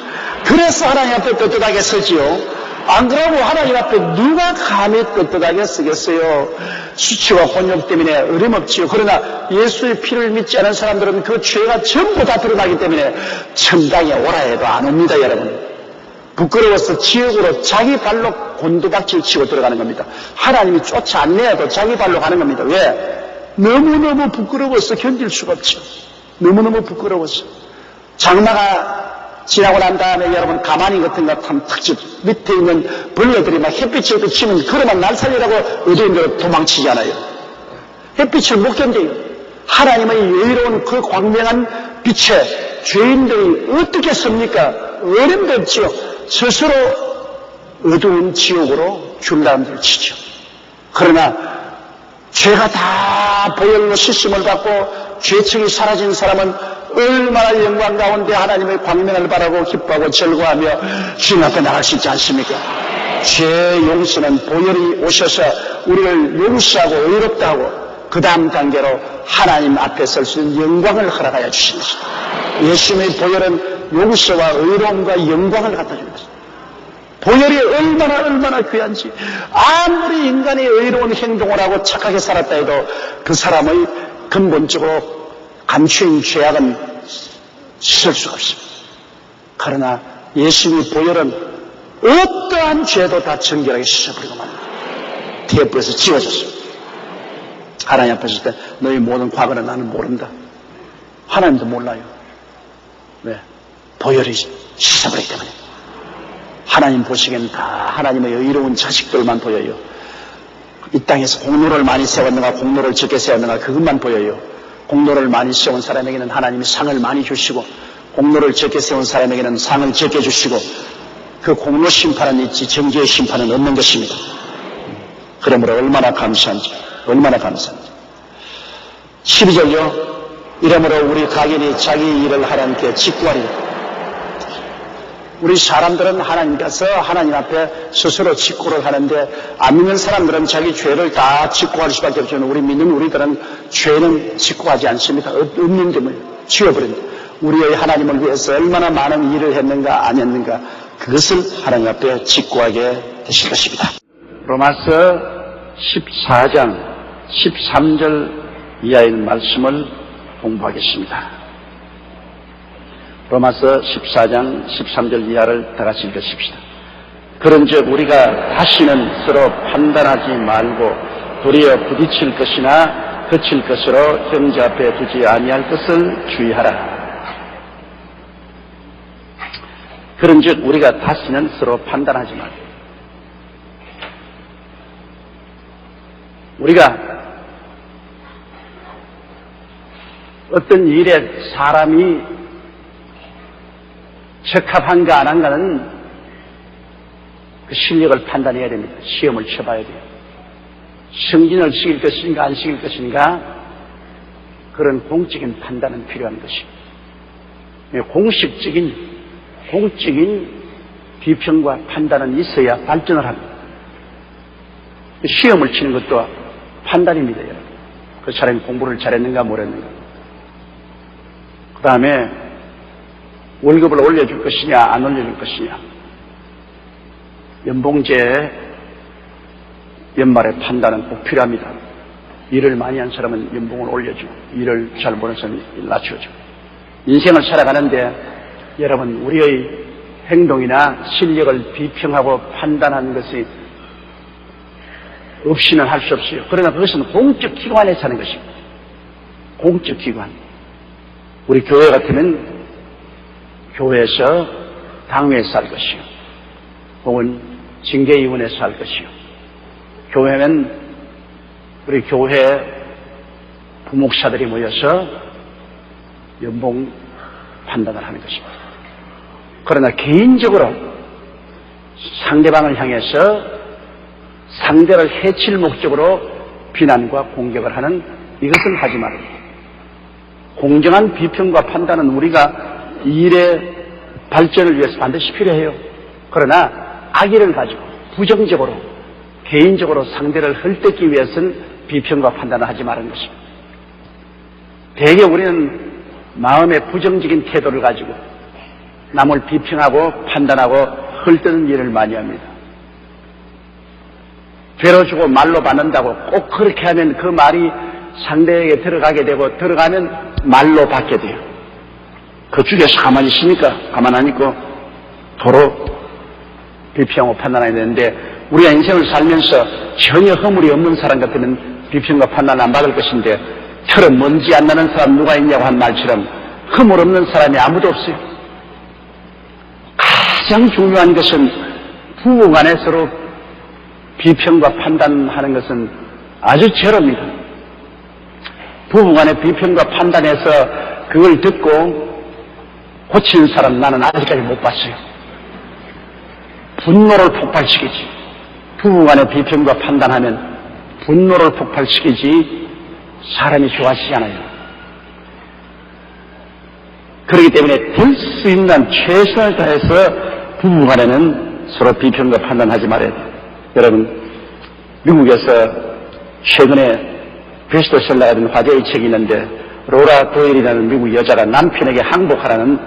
그래서 하나님 앞에 떳떳하게 서지요. 안 그러고 하나님 앞에 누가 감히 떳떳하게 서겠어요. 수치와 곤욕 때문에 어림없지요. 그러나 예수의 피를 믿지 않은 사람들은 그 죄가 전부 다 드러나기 때문에 천당에 오라 해도 안 옵니다. 여러분 부끄러워서 지옥으로 자기 발로 곤두박질 치고 들어가는 겁니다. 하나님이 쫓아 안 내어도 자기 발로 가는 겁니다. 왜? 너무너무 부끄러워서 견딜 수가 없죠. 너무너무 부끄러워서. 장마가 지나고 난 다음에 여러분 가만히 같은 것 하면 탁집 밑에 있는 벌레들이 막 햇빛을 비치면 그러면 날 살리라고 어두운 데로 도망치잖아요. 햇빛을 못 견뎌요. 하나님의 여유로운 그 광명한 빛에 죄인들이 어떻게 섭니까? 어림도 없지요. 스스로 어두운 지옥으로 줄라름을 치죠. 그러나 죄가 다 보혈로 씻음을 받고 죄책이 사라진 사람은 얼마나 영광 가운데 하나님의 광명을 바라고 기뻐하고 즐거워하며 주님 앞에 나갈 수 있지 않습니까? 죄 용서는 보혈이 오셔서 우리를 용서하고 의롭다 하고 그 다음 단계로 하나님 앞에 설 수 있는 영광을 허락하여 주신 것입니다. 예수님의 보혈은 용서와 의로움과 영광을 갖다 준 것입니다. 보혈이 얼마나 귀한지 아무리 인간이 의로운 행동을 하고 착하게 살았다 해도 그 사람의 근본적으로 감추인 죄악은 씻을 수가 없습니다. 그러나 예수님의 보혈은 어떠한 죄도 다 정결하게 씻어버리고 맙니다. 테이프에서 지워졌습니다. 하나님 앞에 설 때 너희 모든 과거는 나는 모른다. 하나님도 몰라요. 왜? 보혈이 씻어버리기 때문에. 하나님 보시기에는 다 하나님의 의로운 자식들만 보여요. 이 땅에서 공로를 많이 세웠는가 공로를 적게 세웠는가 그것만 보여요. 공로를 많이 세운 사람에게는 하나님이 상을 많이 주시고 공로를 적게 세운 사람에게는 상을 적게 주시고 그 공로 심판은 있지 정죄의 심판은 없는 것입니다. 그러므로 얼마나 감사한지 12절요. 이러므로 우리 각인이 자기 일을 하나님께 직구하리라. 우리 사람들은 하나님께서 하나님 앞에 스스로 직구를 하는데 안 믿는 사람들은 자기 죄를 다 직구할 수밖에 없죠. 우리 믿는 우리들은 죄는 직구하지 않습니다. 없는 점을 지워버립니다. 우리의 하나님을 위해서 얼마나 많은 일을 했는가 안 했는가 그것을 하나님 앞에 직구하게 되실 것입니다. 로마서 14장 13절 이하의 말씀을 공부하겠습니다. 로마서 14장 13절 이하를 다 같이 읽으십시다. 그런즉 우리가 다시는 서로 판단하지 말고 도리어 부딪힐 것이나 그칠 것으로 형제 앞에 두지 아니할 것을 주의하라. 그런즉 우리가 다시는 서로 판단하지 말고 우리가 어떤 일에 사람이 적합한가 안 한가는 그 실력을 판단해야 됩니다. 시험을 쳐봐야 돼요. 승진을 시킬 것인가 안 시킬 것인가 그런 공적인 판단은 필요한 것입니다. 공식적인 공적인 비평과 판단은 있어야 발전을 합니다. 시험을 치는 것도 판단입니다. 여러분. 그 사람이 공부를 잘했는가 못했는가. 그 다음에 월급을 올려줄 것이냐 안 올려줄 것이냐. 연봉제 연말에 판단은 꼭 필요합니다. 일을 많이 한 사람은 연봉을 올려주고 일을 잘 모르는 사람은 낮춰주고. 인생을 살아가는데 여러분 우리의 행동이나 실력을 비평하고 판단하는 것이 없이는 할 수 없어요. 그러나 그것은 공적 기관에서 하는 것입니다. 공적 기관. 우리 교회 같으면 교회에서 당회에서 할 것이요. 혹은 징계위원회에서 할 것이요. 교회는 우리 교회 부목사들이 모여서 연봉 판단을 하는 것입니다. 그러나 개인적으로 상대방을 향해서 상대를 해칠 목적으로 비난과 공격을 하는 이것은 하지 말아야 합니다. 공정한 비평과 판단은 우리가 일의 발전을 위해서 반드시 필요해요. 그러나 악의를 가지고 부정적으로 개인적으로 상대를 헐뜯기 위해서는 비평과 판단을 하지 말는 것입니다. 대개 우리는 마음의 부정적인 태도를 가지고 남을 비평하고 판단하고 헐뜯는 일을 많이 합니다. 죄로 주고 말로 받는다고 꼭 그렇게 하면 그 말이 상대에게 들어가게 되고 들어가면 말로 받게 돼요. 그 중에서 가만히 있습니까? 가만히 안 있고 도로 비평하고 판단해야 되는데 우리가 인생을 살면서 전혀 허물이 없는 사람 같으면 비평과 판단 안 받을 것인데 털어 먼지 안 나는 사람 누가 있냐고 한 말처럼 허물 없는 사람이 아무도 없어요. 가장 중요한 것은 부부간에 서로 비평과 판단하는 것은 아주 제로입니다. 부부간에 비평과 판단해서 그걸 듣고 고치는 사람 나는 아직까지 못 봤어요. 분노를 폭발시키지. 부부간에 비평과 판단하면 분노를 폭발시키지 사람이 좋아하시지 않아요. 그렇기 때문에 될 수 있는 최선을 다해서 부부간에는 서로 비평과 판단하지 말아야 돼요. 여러분, 미국에서 최근에 베스트셀러가 된 화제의 책이 있는데 로라 도일이라는 미국 여자가 남편에게 항복하라는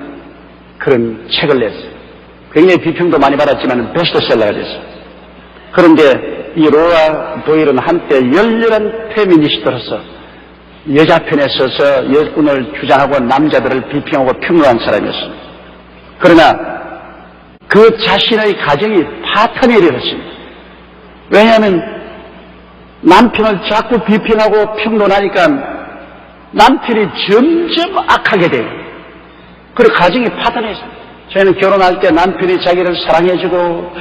그런 책을 냈어요. 굉장히 비평도 많이 받았지만 베스트셀러가 됐어요. 그런데 이 로라 도일은 한때 열렬한 페미니스트로서 여자 편에 서서 여군을 주장하고 남자들을 비평하고 평론한 사람이었습니다. 그러나 그 자신의 가정이 파탄에 이르렀습니다. 왜냐하면 남편을 자꾸 비평하고 평론하니까 남편이 점점 악하게 돼요. 그리고 가정이 파탄했어요. 저희는 결혼할 때 남편이 자기를 사랑해주고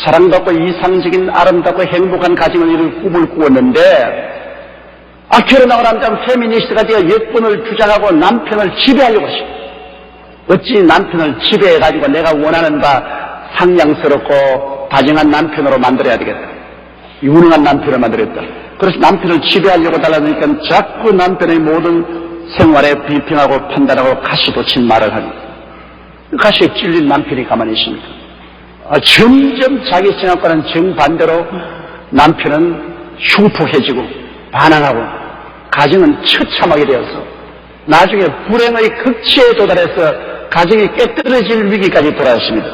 사랑받고 이상적인 아름답고 행복한 가정을 이룰 꿈을 꾸었는데 결혼하고 남자는 페미니스트가 되어 여권을 주장하고 남편을 지배하려고 하십니다. 어찌 남편을 지배해가지고 내가 원하는 바 상냥스럽고 다정한 남편으로 만들어야 되겠다. 유능한 남편을 만들었다. 그래서 남편을 지배하려고 달라니까 자꾸 남편의 모든 생활에 비평하고 판단하고 가시돋친 말을 합니다. 가시에 찔린 남편이 가만히 있습니까? 점점 자기 생각과는 정반대로 남편은 흉폭해지고 반항하고 가정은 처참하게 되어서 나중에 불행의 극치에 도달해서 가정이 깨뜨려질 위기까지 돌아왔습니다.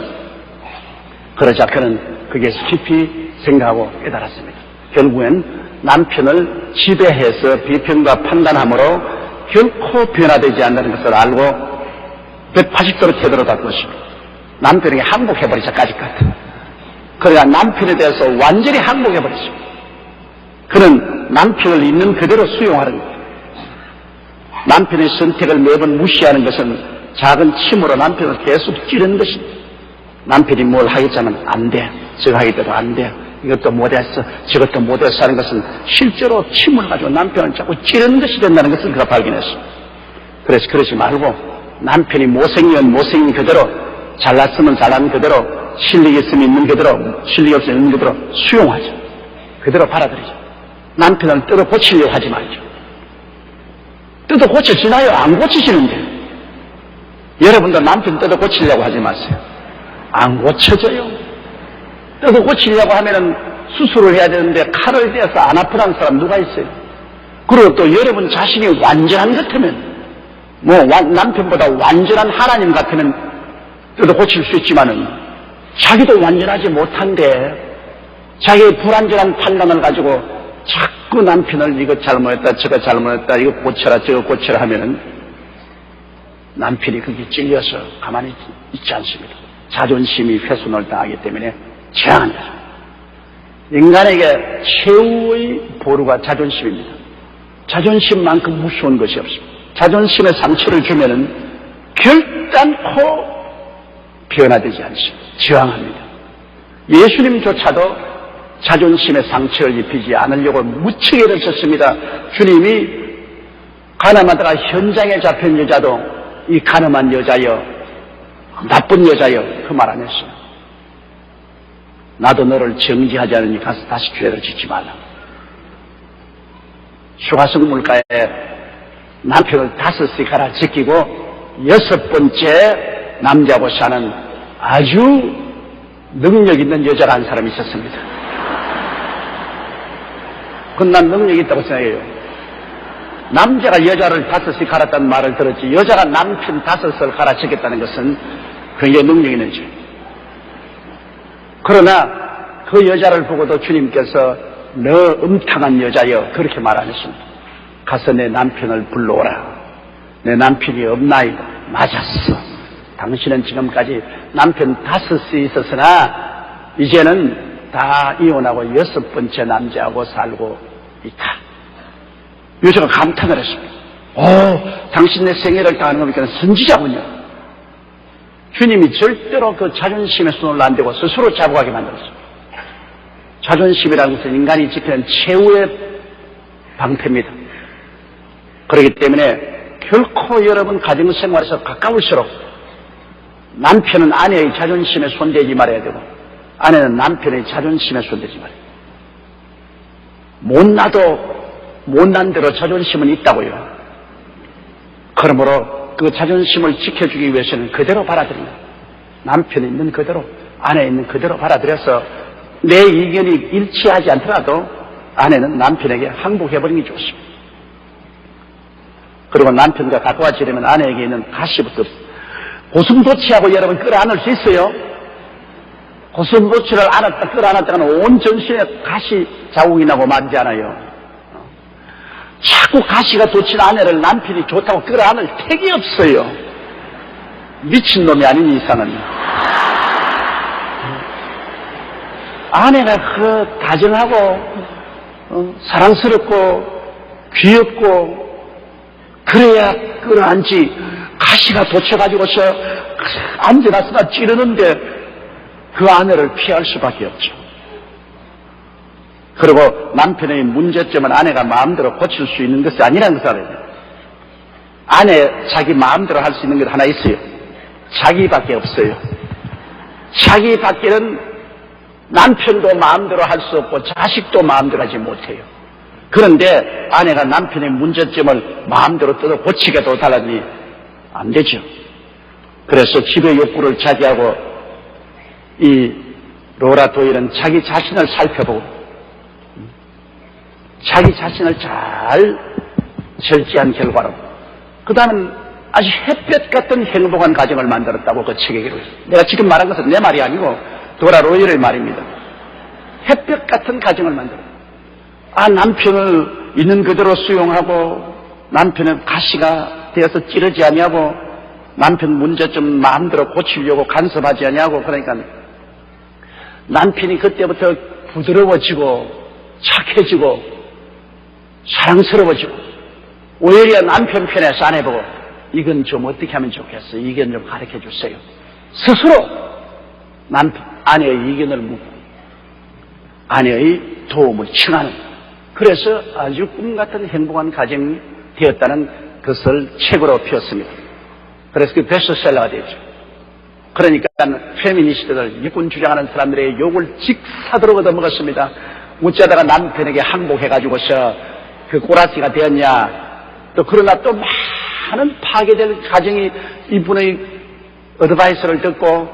그러자 그는 거기에서 깊이 생각하고 깨달았습니다. 결국엔 남편을 지배해서 비평과 판단함으로 결코 변화되지 않는 것을 알고 180도로 태도를 바꿨습니다. 남편에게 항복해버리자 까짓까지. 그러나 남편에 대해서 완전히 항복해버렸습니다. 그는 남편을 있는 그대로 수용하는 거예요. 남편의 선택을 매번 무시하는 것은 작은 침으로 남편을 계속 찌르는 것입니다. 남편이 뭘 하겠자면 안 돼. 저거 하기대로 안 돼. 이것도 못했어. 저것도 못했어 하는 것은 실제로 침을 가지고 남편을 자꾸 찌르는 것이 된다는 것을 그가 발견했습니다. 그래서 그러지 말고 남편이 못생기면 못생긴 그대로, 잘났으면 잘난 그대로, 실력이 있으면 있는 그대로, 실력이 없으면 있는 그대로 수용하죠. 그대로 받아들이죠. 남편을 뜯어 고치려고 하지 말죠. 뜯어 고쳐지나요? 안 고치시는데. 여러분도 남편 뜯어 고치려고 하지 마세요. 안 고쳐져요. 뜯어 고치려고 하면은 수술을 해야 되는데 칼을 대서 안 아프다는 사람 누가 있어요? 그리고 또 여러분 자신이 완전한 것 같으면, 남편보다 완전한 하나님 같으면 뜯어 고칠 수 있지만은 자기도 완전하지 못한데 자기의 불완전한 판단을 가지고 자꾸 남편을 이거 잘못했다, 저거 잘못했다, 이거 고쳐라, 저거 고쳐라 하면은 남편이 그게 찔려서 가만히 있지 않습니다. 자존심이 훼손을 당하기 때문에 저항합니다. 인간에게 최후의 보루가 자존심입니다. 자존심만큼 무서운 것이 없습니다. 자존심에 상처를 주면은 결단코 변화되지 않습니다. 저항합니다. 예수님조차도 자존심에 상처를 입히지 않으려고 무척 애를 썼습니다. 주님이 가늠하다가 현장에 잡힌 여자도 이 가늠한 여자여, 나쁜 여자여, 그 말 안 했어요. 나도 너를 정지하지 않으니 가서 다시 죄를 짓지 말라. 수가성 물가에 남편을 5씩 갈아 지키고 6번째 남자하고 사는 아주 능력 있는 여자가 한 사람이 있었습니다. 그건 난 능력이 있다고 생각해요. 남자가 여자를 5씩 갈았다는 말을 들었지, 여자가 남편 5을 갈아치겠다는 것은 굉장히 능력 있는 죄. 그러나 그 여자를 보고도 주님께서 너 음탕한 여자여, 그렇게 말 안 했습니다. 가서 내 남편을 불러오라. 내 남편이 없나이다. 맞았어. 당신은 지금까지 남편 5이 있었으나 이제는 다 이혼하고 6번째 남자하고 살고 있다. 여자가 감탄을 했습니다. 당신 내 생애를 당하는 겁니까? 선지자군요. 주님이 절대로 그 자존심에 손을 안 대고 스스로 자복하게 만들었습니다. 자존심이라는 것은 인간이 지키는 최후의 방패입니다. 그렇기 때문에 결코 여러분 가정생활에서 가까울수록 남편은 아내의 자존심에 손대지 말아야 되고 아내는 남편의 자존심에 손대지 말아야 돼요. 못난 대로 자존심은 있다고요. 그러므로 그 자존심을 지켜주기 위해서는 그대로 받아들입니다. 남편이 있는 그대로, 아내 있는 그대로 받아들여서 내 의견이 일치하지 않더라도 아내는 남편에게 항복해버리는 게 좋습니다. 그리고 남편과 가까워지려면 아내에게 있는 가시부터 고슴도치하고 여러분 끌어안을 수 있어요? 고슴도치를 끌어안았다가는 온 전신에 가시 자국이 나고 말지 않아요. 자꾸 가시가 돋친 아내를 남편이 좋다고 끌어안을 택이 없어요. 미친놈이 아닌 이상은. 아내가 그 다정하고 사랑스럽고 귀엽고 그래야 끌어안지, 가시가 돋쳐가지고서 앉아나서나 찌르는데 그 아내를 피할 수밖에 없죠. 그리고 남편의 문제점은 아내가 마음대로 고칠 수 있는 것이 아니라는 것을 알아야 돼요. 아내 자기 마음대로 할 수 있는 것 하나 있어요. 자기밖에 없어요. 자기밖에는 남편도 마음대로 할 수 없고 자식도 마음대로 하지 못해요. 그런데 아내가 남편의 문제점을 마음대로 뜯어 고치게도 달라니 안 되죠. 그래서 집의 욕구를 자제하고 이 로라 도일은 자기 자신을 살펴보고 자기 자신을 잘 절제한 결과로 그 다음은 아주 햇볕 같은 행복한 가정을 만들었다고 그 책에 기록했어요. 내가 지금 말한 것은 내 말이 아니고 도라 로일의 말입니다. 햇볕 같은 가정을 만들었다. 남편을 있는 그대로 수용하고 남편은 가시가 되어서 찌르지 아니하고 남편 문제점 마음대로 고치려고 간섭하지 아니하고, 그러니까 남편이 그때부터 부드러워지고 착해지고 사랑스러워지고 오히려 남편 편에서 아내보고 이건 좀 어떻게 하면 좋겠어, 이견 좀 가르쳐 주세요. 스스로 아내의 의견을 묻고 아내의 도움을 청하는, 그래서 아주 꿈같은 행복한 가정이 되었다는 것을 책으로 피웠습니다. 그래서 그 베스트셀러가 되었죠. 그러니까 페미니스트들, 이권 주장하는 사람들의 욕을 직사도로 얻어먹었습니다. 어쩌다가 남편에게 항복해가지고서 그 꼬라지가 되었냐. 또 그러나 또 많은 파괴될 가정이 이분의 어드바이스를 듣고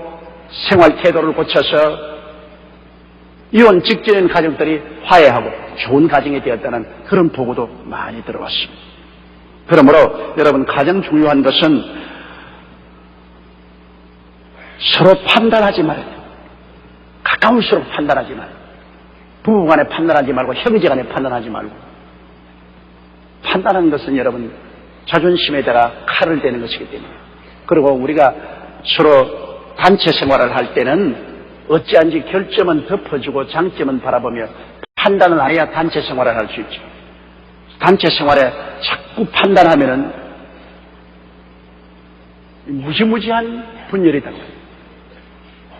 생활 태도를 고쳐서 이혼 직전인 가정들이 화해하고 좋은 가정이 되었다는 그런 보고도 많이 들어왔습니다. 그러므로 여러분, 가장 중요한 것은 서로 판단하지 말아요. 가까울수록 판단하지 말아요. 부부간에 판단하지 말고 형제간에 판단하지 말고. 판단하는 것은 여러분 자존심에다가 칼을 대는 것이기 때문에. 그리고 우리가 서로 단체 생활을 할 때는 어찌한지 결점은 덮어주고 장점은 바라보며 판단을 안 해야 단체 생활을 할 수 있죠. 단체 생활에 자꾸 판단하면은 무지무지한 분열이다.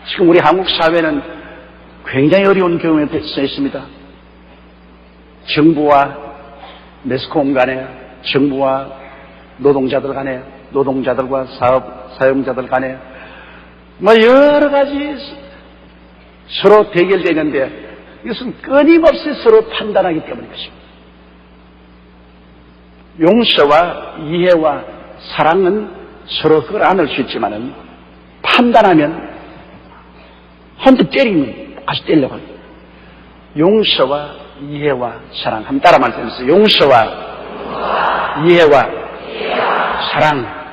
지금 우리 한국 사회는 굉장히 어려운 경우에 서 있습니다. 정부와 매스컴 간에, 정부와 노동자들 간에, 노동자들과 사용자들 간에 여러 가지 서로 대결되는데 이것은 끊임없이 서로 판단하기 때문인 것입니다. 용서와 이해와 사랑은 서로 끌어안을 수 있지만은 판단하면 한대 때리면 다시 때려고 합니다. 용서와 이해와 사랑. 한번 따라 말씀해주세요. 용서와 이해와 사랑.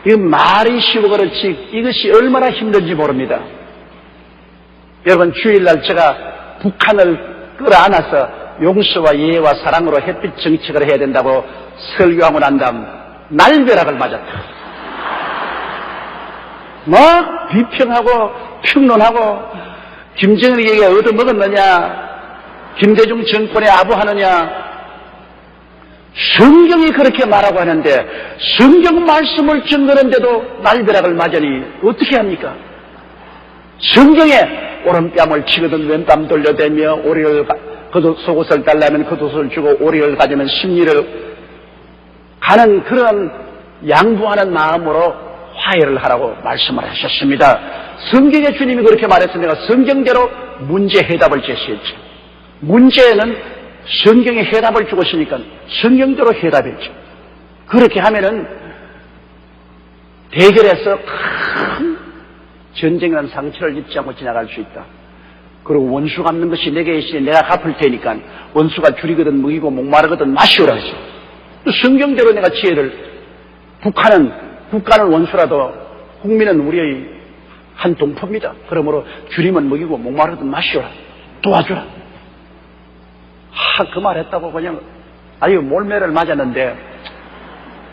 이 말이 쉬워 그렇지 이것이 얼마나 힘든지 모릅니다. 여러분, 주일날 제가 북한을 끌어안아서 용서와 이해와 사랑으로 햇빛 정책을 해야 된다고 설교하고 난 다음 날벼락을 맞았다. 막 비평하고 평론하고 김정은에게 얻어먹었느냐, 김대중 정권에 아부하느냐. 성경이 그렇게 말하고 하는데 성경 말씀을 전거는데도 날벼락을 맞으니 어떻게 합니까? 성경에 오른뺨을 치거든 왼뺨 돌려대며 오리를 속옷을 달라면 겉옷을 주고 오리를 가지면 심리를 가는 그런 양보하는 마음으로 화해를 하라고 말씀을 하셨습니다. 성경에 주님이 그렇게 말했으니까 성경대로 문제 해답을 제시했죠. 문제는 성경에 해답을 주고 있으니까 성경대로 해답했죠. 그렇게 하면은 대결에서 큰 전쟁이라는 상처를 입지 않고 지나갈 수 있다. 그리고 원수 갚는 것이 내게 있으니 내가 갚을 테니까 원수가 줄이거든 먹이고 목마르거든 마시오라 했어요. 성경대로 내가 지혜를, 국가는 원수라도 국민은 우리의 한 동포입니다. 그러므로 줄이면 먹이고 목마르거든 마시오라. 도와주라. 그 말 했다고 그냥 아유 몰매를 맞았는데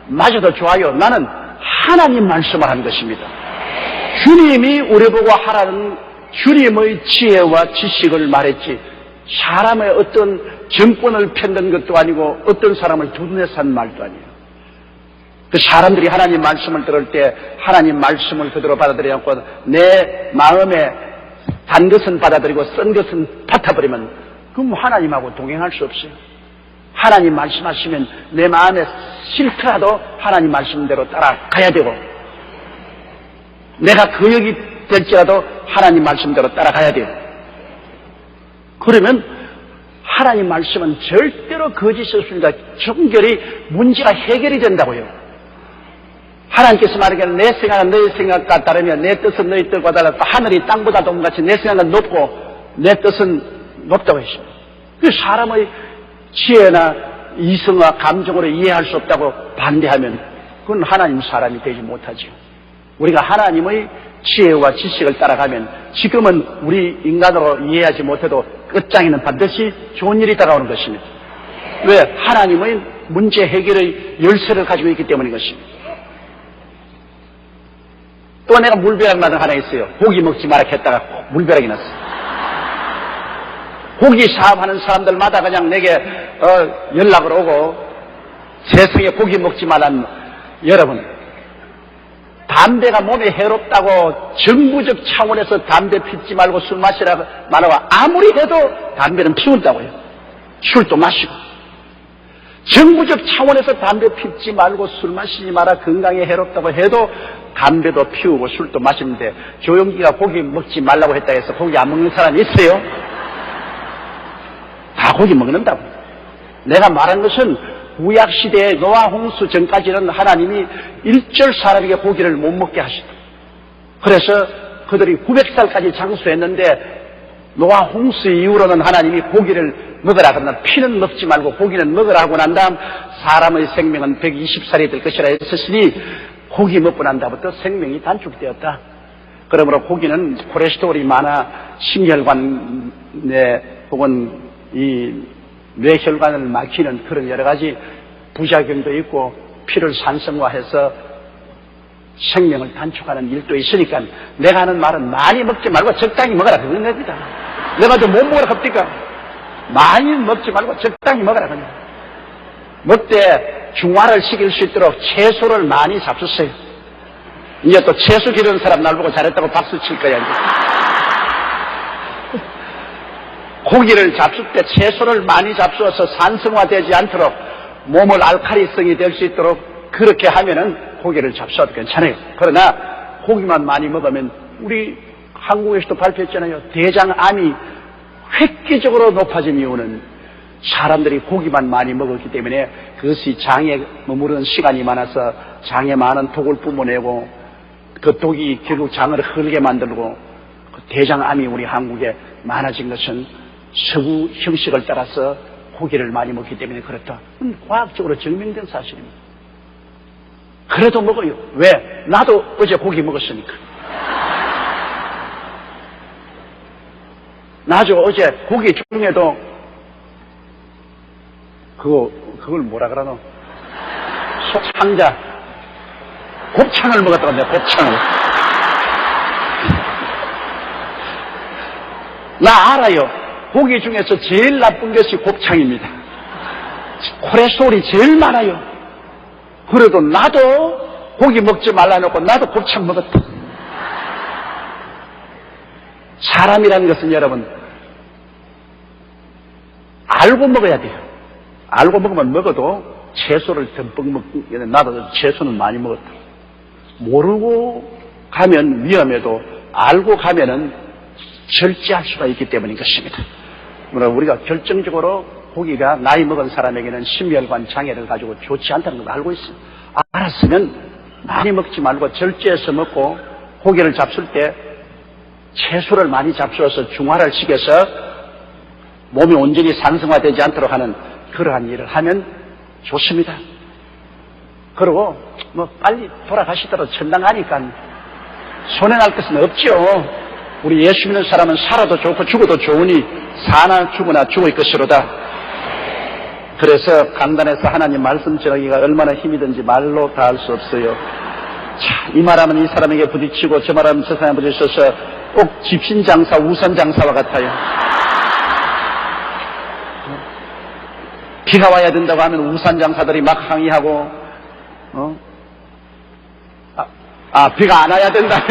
맞아도 좋아요. 나는 하나님 말씀을 한 것입니다. 주님이 우리 보고 하라는 주님의 지혜와 지식을 말했지 사람의 어떤 정권을 편든 것도 아니고 어떤 사람을 두둔해서 한 말도 아니에요. 그 사람들이 하나님 말씀을 들을 때 하나님 말씀을 그대로 받아들이지 않고 내 마음에 단 것은 받아들이고 쓴 것은 뱉어버리면 그럼 하나님하고 동행할 수 없어요. 하나님 말씀하시면 내 마음에 싫더라도 하나님 말씀대로 따라가야 되고 내가 거역이 될지라도 하나님 말씀대로 따라가야 돼요. 그러면 하나님 말씀은 절대로 거짓이 없습니다. 정결이 문제가 해결이 된다고요. 하나님께서 말하기를 내 생각은 너희 생각과 다르며 내 뜻은 너희 뜻과 달라 하늘이 땅보다 높같이 내 생각은 높고 내 뜻은 높다고 했습니다. 그 사람의 지혜나 이성과 감정으로 이해할 수 없다고 반대하면 그건 하나님 사람이 되지 못하죠. 우리가 하나님의 지혜와 지식을 따라가면 지금은 우리 인간으로 이해하지 못해도 끝장에는 반드시 좋은 일이 다가오는 것입니다. 왜? 하나님의 문제 해결의 열쇠를 가지고 있기 때문인 것입니다. 또 내가 물벼락 맞은 하나 있어요. 고기 먹지 마라 했다가 물벼락이 났어요. 고기 사업하는 사람들마다 그냥 내게 연락을 오고 세상에 고기 먹지 말라는 여러분 담배가 몸에 해롭다고 정부적 차원에서 담배 피우지 말고 술 마시라고 말하고 아무리 해도 담배는 피운다고요. 술도 마시고 정부적 차원에서 담배 피우지 말고 술 마시지 마라 건강에 해롭다고 해도 담배도 피우고 술도 마시는데 조용기가 고기 먹지 말라고 했다 해서 고기 안 먹는 사람이 있어요? 다 고기 먹는다고. 내가 말한 것은 구약시대의 노아 홍수 전까지는 하나님이 일절 사람에게 고기를 못 먹게 하시다. 그래서 그들이 900살까지 장수했는데 노아 홍수 이후로는 하나님이 고기를 먹으라 그러나 피는 먹지 말고 고기는 먹으라 하고 난 다음 사람의 생명은 120살이 될 것이라 했으니 고기 먹고 난 다음부터 생명이 단축되었다. 그러므로 고기는 콜레스테롤이 많아 심혈관에 혹은 이 뇌혈관을 막히는 그런 여러 가지 부작용도 있고 피를 산성화해서 생명을 단축하는 일도 있으니까 내가 하는 말은 많이 먹지 말고 적당히 먹어라 그런 겁니다. 내가 좀 못 먹으라 합니까? 많이 먹지 말고 적당히 먹어라 그냥. 먹되 중화를 시킬 수 있도록 채소를 많이 잡수세요. 이제 또 채소 기르는 사람 날 보고 잘했다고 박수 칠 거야 이제. 고기를 잡술 때 채소를 많이 잡수어서 산성화되지 않도록 몸을 알칼리성이 될 수 있도록 그렇게 하면은 고기를 잡수어도 괜찮아요. 그러나 고기만 많이 먹으면 우리 한국에서도 발표했잖아요. 대장암이 획기적으로 높아진 이유는 사람들이 고기만 많이 먹었기 때문에 그것이 장에 머무르는 시간이 많아서 장에 많은 독을 뿜어내고 그 독이 결국 장을 흐르게 만들고 그 대장암이 우리 한국에 많아진 것은 서구 형식을 따라서 고기를 많이 먹기 때문에 그렇다. 과학적으로 증명된 사실입니다. 그래도 먹어요. 왜? 나도 어제 고기 먹었으니까. 나도 어제 고기 중에도 그걸 뭐라 그러노? 소창자 곱창을 먹었다고 내가 곱창을. 나 알아요. 고기 중에서 제일 나쁜 것이 곱창입니다. 콜레스테롤이 제일 많아요. 그래도 나도 고기 먹지 말라 놓고 나도 곱창 먹었다. 사람이라는 것은 여러분 알고 먹어야 돼요. 알고 먹으면 먹어도 채소를 듬뿍 먹고 나도 채소는 많이 먹었다. 모르고 가면 위험해도 알고 가면은 절제할 수가 있기 때문인 것입니다. 그러나 우리가 결정적으로 고기가 나이 먹은 사람에게는 심혈관 장애를 가지고 좋지 않다는 걸 알고 있어요. 알았으면 많이 먹지 말고 절제해서 먹고 고기를 잡술 때 채소를 많이 잡수어서 중화를 시켜서 몸이 온전히 산성화되지 않도록 하는 그러한 일을 하면 좋습니다. 그리고 뭐 빨리 돌아가시더라도 천당 가니까 손해날 것은 없죠. 우리 예수 믿는 사람은 살아도 좋고 죽어도 좋으니 사나 죽으나 죽을 것이로다. 그래서 간단해서 하나님 말씀 전하기가 얼마나 힘이 든지 말로 다 할 수 없어요. 자, 이 말하면 이 사람에게 부딪히고 저 말하면 저 사람에게 부딪혀서 꼭 집신장사 우선장사와 같아요. 비가 와야 된다고 하면 우산장사들이 막 항의하고 비가 안 와야 된다면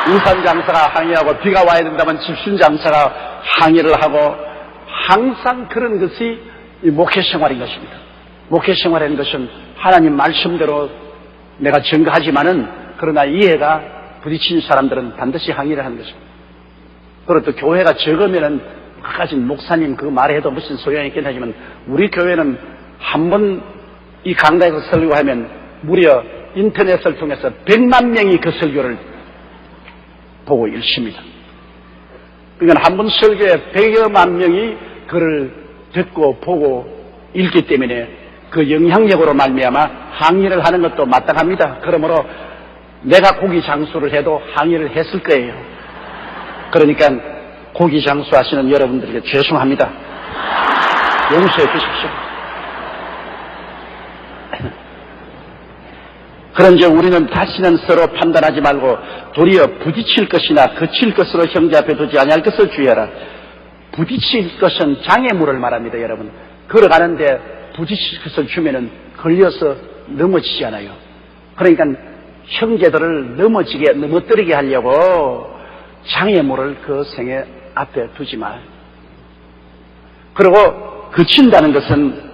우산장사가 항의하고 비가 와야 된다면 집신장사가 항의를 하고 항상 그런 것이 이 목회생활인 것입니다. 목회생활이라는 것은 하나님 말씀대로 내가 증거하지만은 그러나 이해가 부딪힌 사람들은 반드시 항의를 하는 것입니다. 그리고 또 교회가 적으면은 그까지 목사님 그 말해도 무슨 소용이 있긴 하지만 우리 교회는 한 번 이 강당에서 설교하면 무려 인터넷을 통해서 100만 명이 그 설교를 보고 읽습니다. 그러니까 한 번 설교에 100여만 명이 그를 듣고 보고 읽기 때문에 그 영향력으로 말미암아 항의를 하는 것도 마땅합니다. 그러므로 내가 고기 장수를 해도 항의를 했을 거예요. 그러니까 고기 장수하시는 여러분들에게 죄송합니다. 용서해 주십시오. 그런즉 우리는 다시는 서로 판단하지 말고 도리어 부딪힐 것이나 그칠 것으로 형제 앞에 두지 아니할 것을 주의하라. 부딪힐 것은 장애물을 말합니다. 여러분 걸어가는데 부딪힐 것을 주면은 걸려서 넘어지지 않아요. 그러니까 형제들을 넘어뜨리게 하려고 장애물을 그 생애 앞에 두지 마. 그리고 그친다는 것은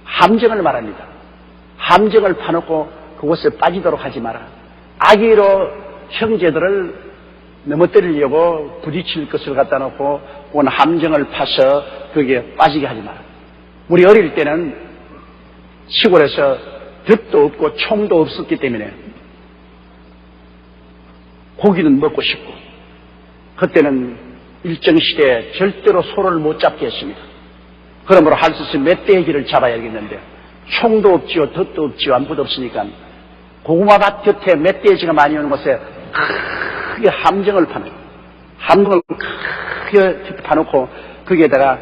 함정을 말합니다. 함정을 파놓고 그곳에 빠지도록 하지 마라. 악의로 형제들을 넘어뜨리려고 부딪힐 것을 갖다 놓고 혹은 함정을 파서 거기에 빠지게 하지 마라. 우리 어릴 때는 시골에서 돛도 없고 총도 없었기 때문에 고기는 먹고 싶고, 그때는 일정 시대에 절대로 소를 못 잡게 했습니다. 그러므로 할 수 있으면 멧돼지를 잡아야겠는데 총도 없지요, 돛도 없지요, 아무것도 없으니까 고구마밭 곁에 멧돼지가 많이 오는 곳에 크게 함정을 파는, 함정을 크게 파놓고 거기에다가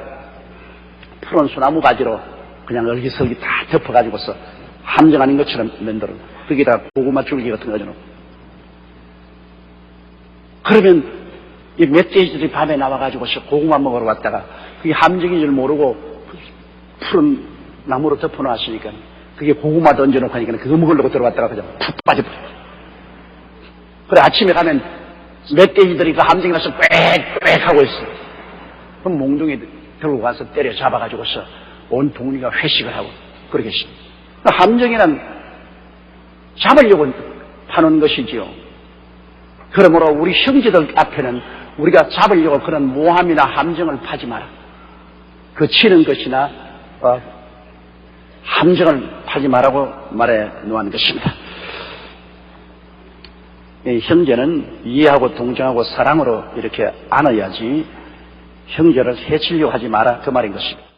푸른 소나무 가지로 그냥 얼기설기 다 덮어가지고서 함정 아닌 것처럼 만들어 거기에다가 고구마 줄기 같은 거 가져놓고, 그러면 이 멧돼지들이 밤에 나와가지고서 고구마 먹으러 왔다가 그게 함정인 줄 모르고 푸른 나무로 덮어놓았으니까 그게 고구마 던져놓고 하니까 그거 먹으려고 들어갔다가 그냥 푹 빠져버려. 그래 아침에 가면 멧돼지들이 그 함정에 가서 꽥꽥 하고 있어. 그럼 몽둥이 들고 가서 때려 잡아가지고서 온 동리가 회식을 하고 그러겠습니다. 함정이란 잡으려고 파는 것이지요. 그러므로 우리 형제들 앞에는 우리가 잡으려고 그런 모함이나 함정을 파지 마라. 그 치는 것이나 함정을 파지 마라고 말해 놓은 것입니다. 형제는 이해하고 동정하고 사랑으로 이렇게 안아야지 형제를 해치려고 하지 마라, 그 말인 것입니다.